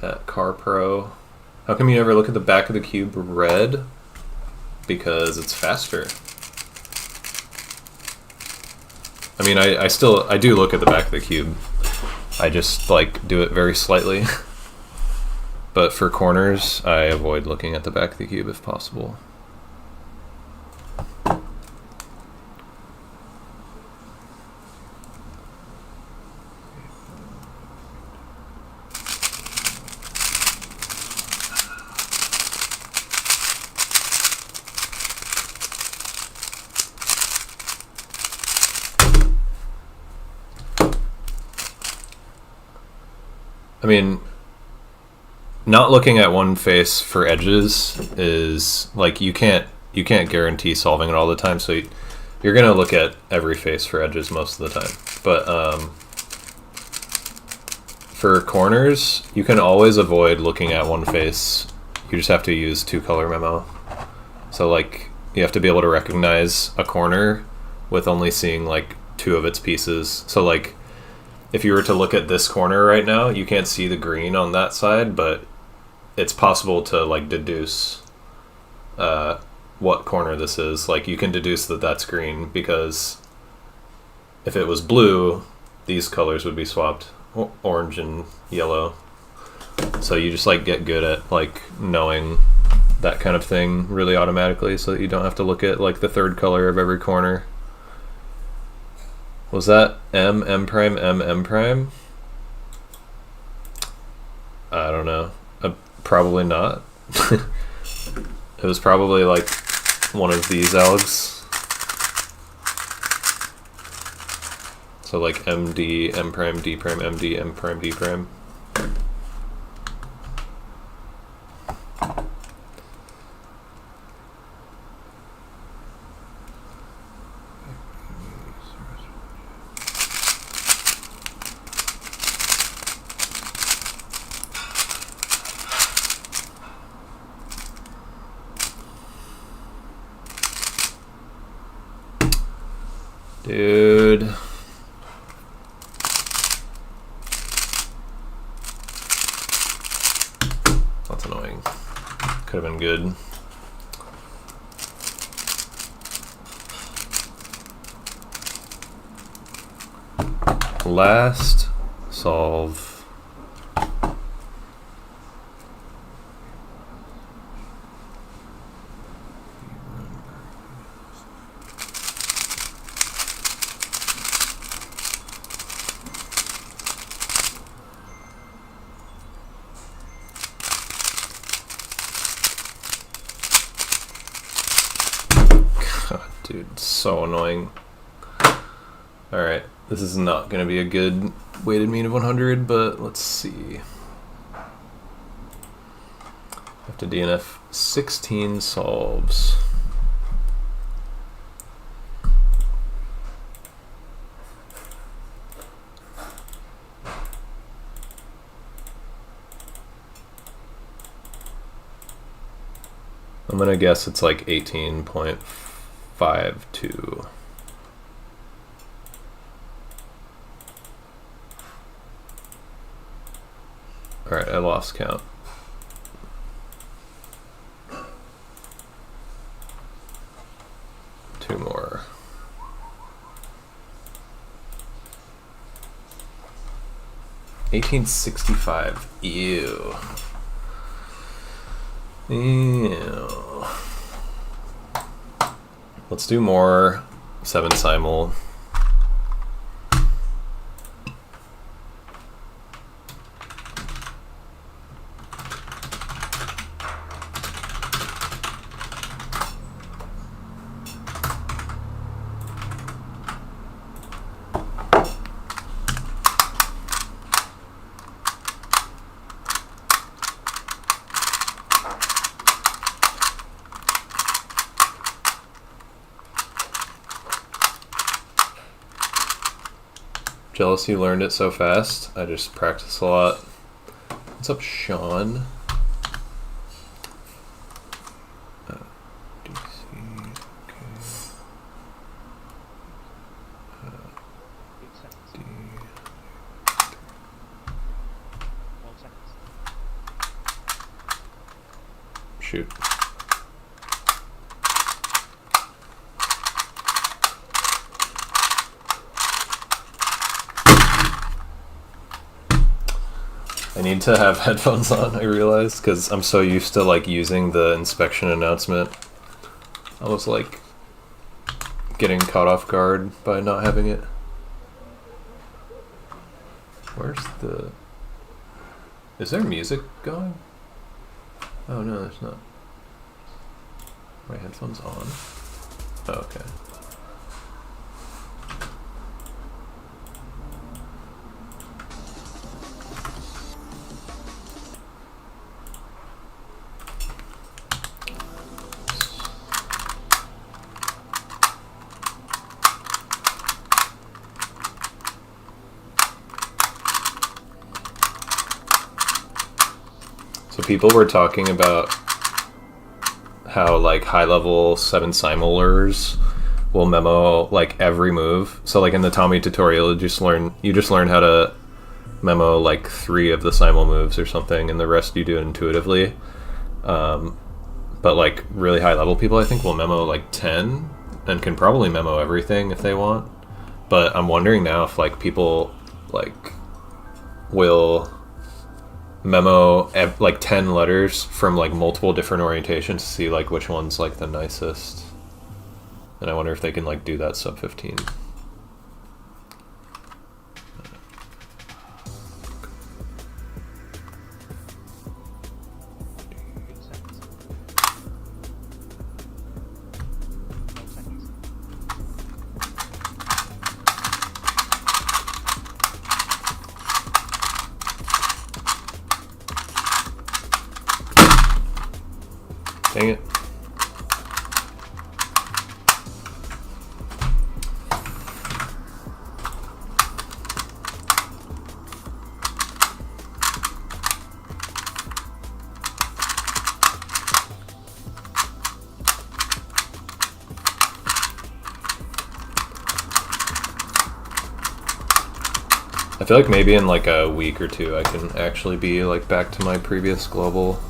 At Car Pro. How come you never look at the back of the cube red? Because it's faster. I mean, I do look at the back of the cube. I just like do it very slightly. But for corners, I avoid looking at the back of the cube if possible. I mean, not looking at one face for edges is like you can't guarantee solving it all the time. So you're gonna look at every face for edges most of the time. But for corners, you can always avoid looking at one face. You just have to use 2-color memo. So like you have to be able to recognize a corner with only seeing like 2 of its pieces. So like, if you were to look at this corner right now, you can't see the green on that side, but it's possible to like deduce what corner this is. Like you can deduce that that's green because if it was blue, these colors would be swapped, orange and yellow. So you just like get good at like knowing that kind of thing really automatically so that you don't have to look at like the 3rd color of every corner. Was that M, M prime, M, M prime? I don't know. Probably not. It was probably like one of these algs. So like MD, M prime, D prime, MD, M prime, D prime. Dude. That's annoying. Could have been good. Last solve. Dude, it's so annoying. Alright, this is not going to be a good weighted mean of 100, but let's see. I have to DNF 16 solves. I'm gonna guess it's like 18.52. Alright, I lost count. Two more. $18.65. Ew. Ew. Let's do more 7 simul. Jealous you learned it so fast. I just practice a lot. What's up, Sean? DC, okay. D. Shoot. I need to have headphones on, I realized, because I'm so used to like using the inspection announcement. I was like getting caught off guard by not having it. Where's the... Is there music going? Oh no, there's not. My headphones on? Oh, okay. People were talking about how like high-level 7 simulers will memo like every move. So like in the Tommy tutorial, you just learn how to memo like 3 of the simul moves or something, and the rest you do intuitively. But like really high-level people, I think, will memo like 10 and can probably memo everything if they want. But I'm wondering now if like people like will memo like 10 letters from like multiple different orientations to see like which one's like the nicest. And I wonder if they can like do that sub 15. Dang it. I feel like maybe in like a week or two I can actually be like back to my previous global.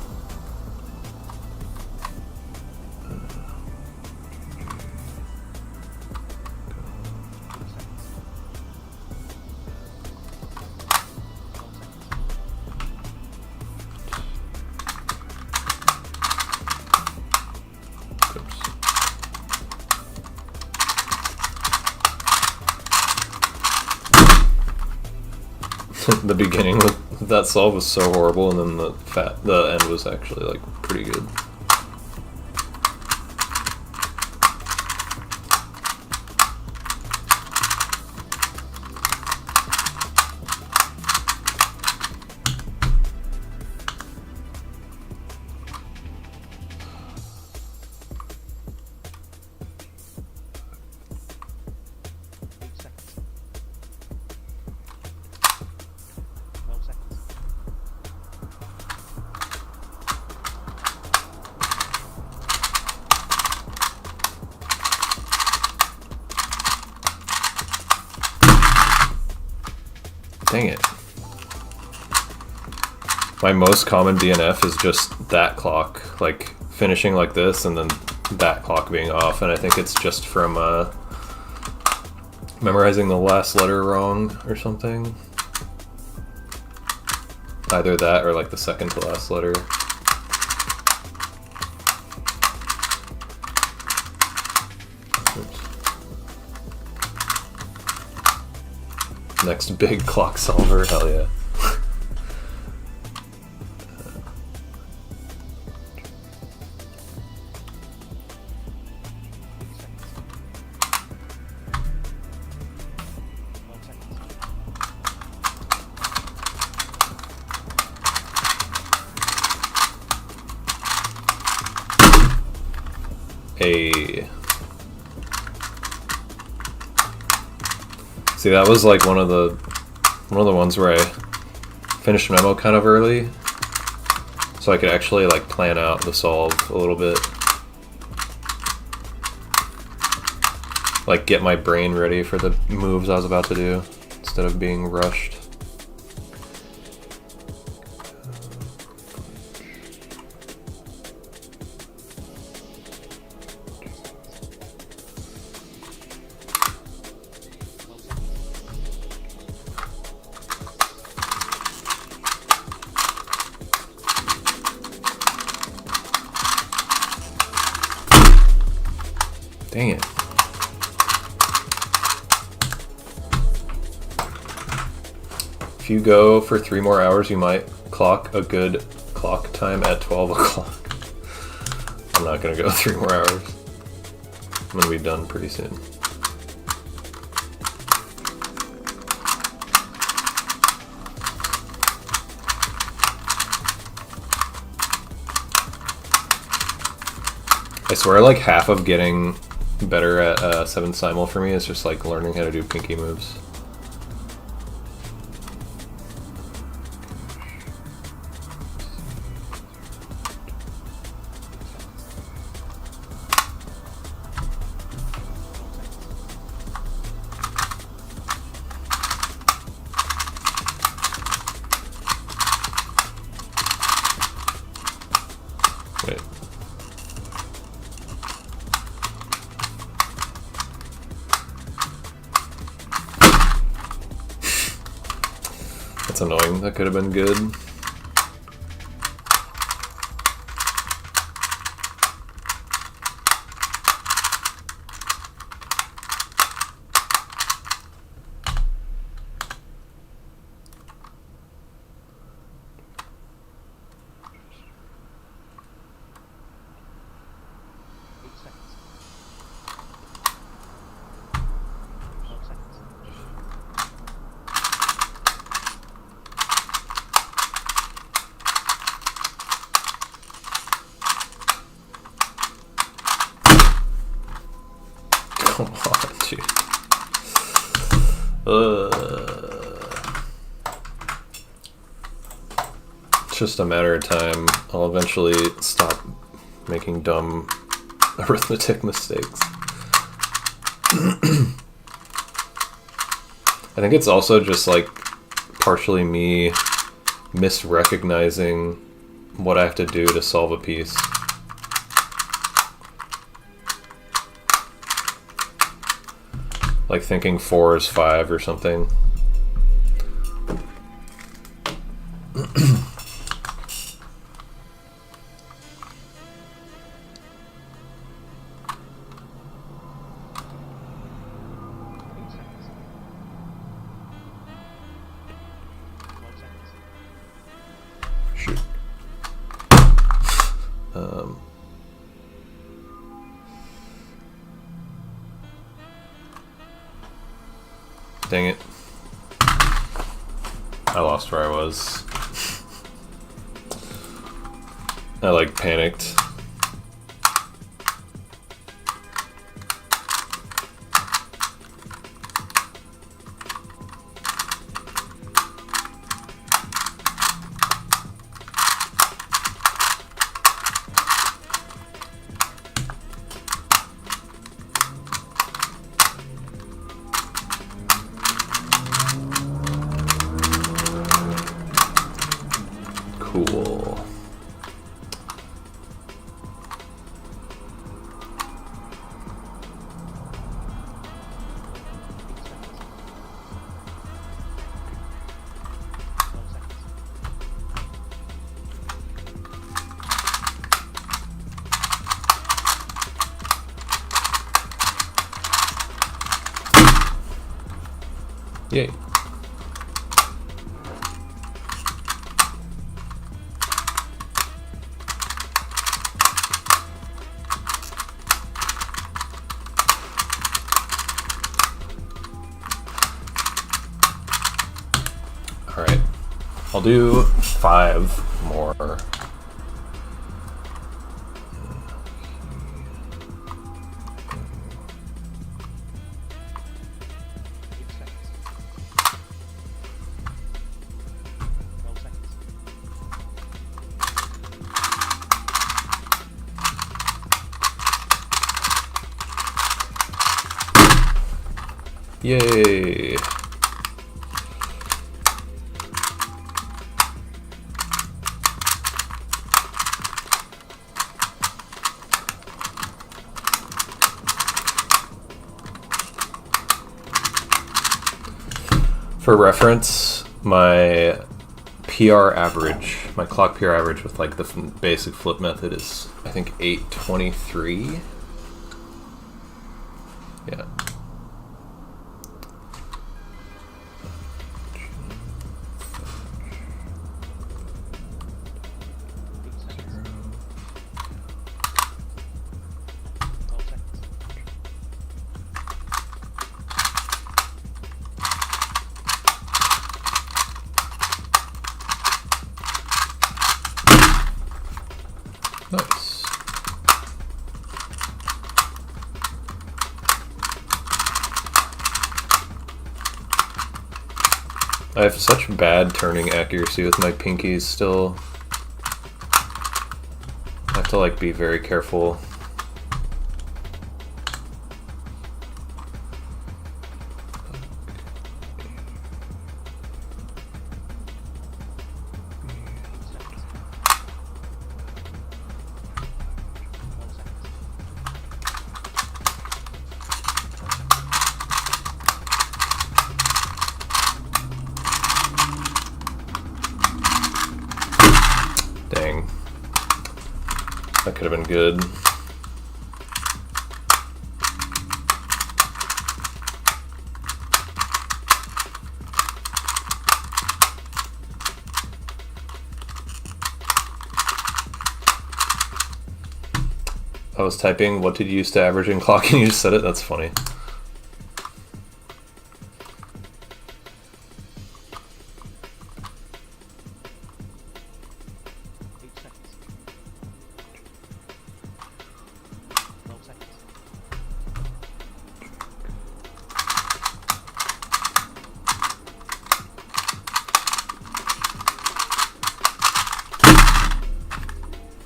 The beginning with that solve was so horrible, and then the end was actually like pretty good. Dang it. My most common DNF is just that clock, like finishing like this and then that clock being off, and I think it's just from memorizing the last letter wrong or something. Either that or like the second to last letter. Oops. Next big clock solver, hell yeah. See, that was like one of the ones where I finished memo kind of early, so I could actually like plan out the solve a little bit, like get my brain ready for the moves I was about to do instead of being rushed. Dang it. If you go for 3 more hours, you might clock a good clock time at 12 o'clock. I'm not gonna go 3 more hours. I'm gonna be done pretty soon. I swear like half of getting better at 7 simul for me is just like learning how to do pinky moves. Wait. That's annoying. That could have been good. Come on, dude. It's just a matter of time. I'll eventually stop making dumb arithmetic mistakes. I think it's also just like partially me misrecognizing what I have to do to solve a piece. Like thinking 4 is 5 or something. Shoot. Dang it. I lost where I was. I like panicked. Yay. All right, I'll do 5 more. Yay! For reference, my PR average, my clock PR average with like the basic flip method is, I think, 823. Yeah. Nice. I have such bad turning accuracy with my pinkies still. I have to like be very careful. Dang. That could have been good. I was typing, what did you use to average in clock, and you just said it? That's funny.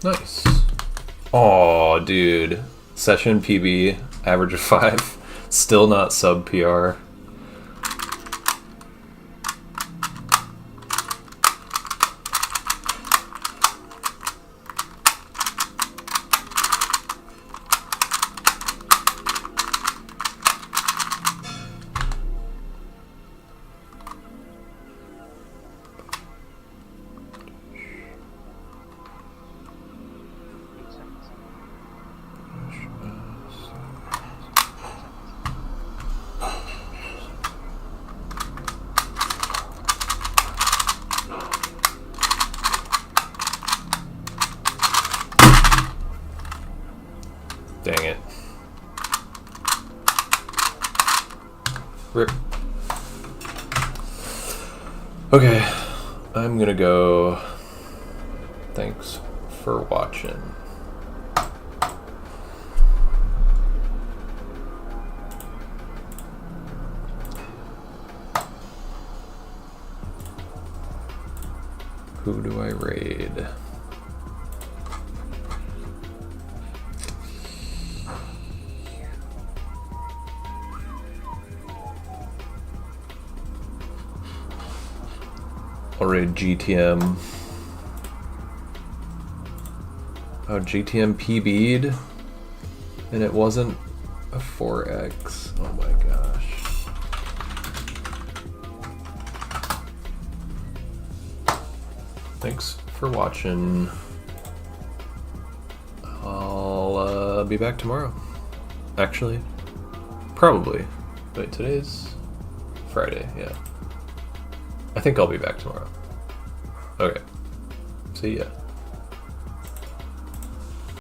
Nice. Oh, dude. Session PB, average of 5. Still not sub PR. Dang it. Rip. Okay, I'm gonna go. Thanks for watching. Who do I raid? I'll raid GTM. Oh, GTM PB'd and it wasn't a 4X. Oh my gosh. Thanks for watching. I'll be back tomorrow. Actually, probably. Wait, today's Friday, yeah. I think I'll be back tomorrow. Okay. See ya.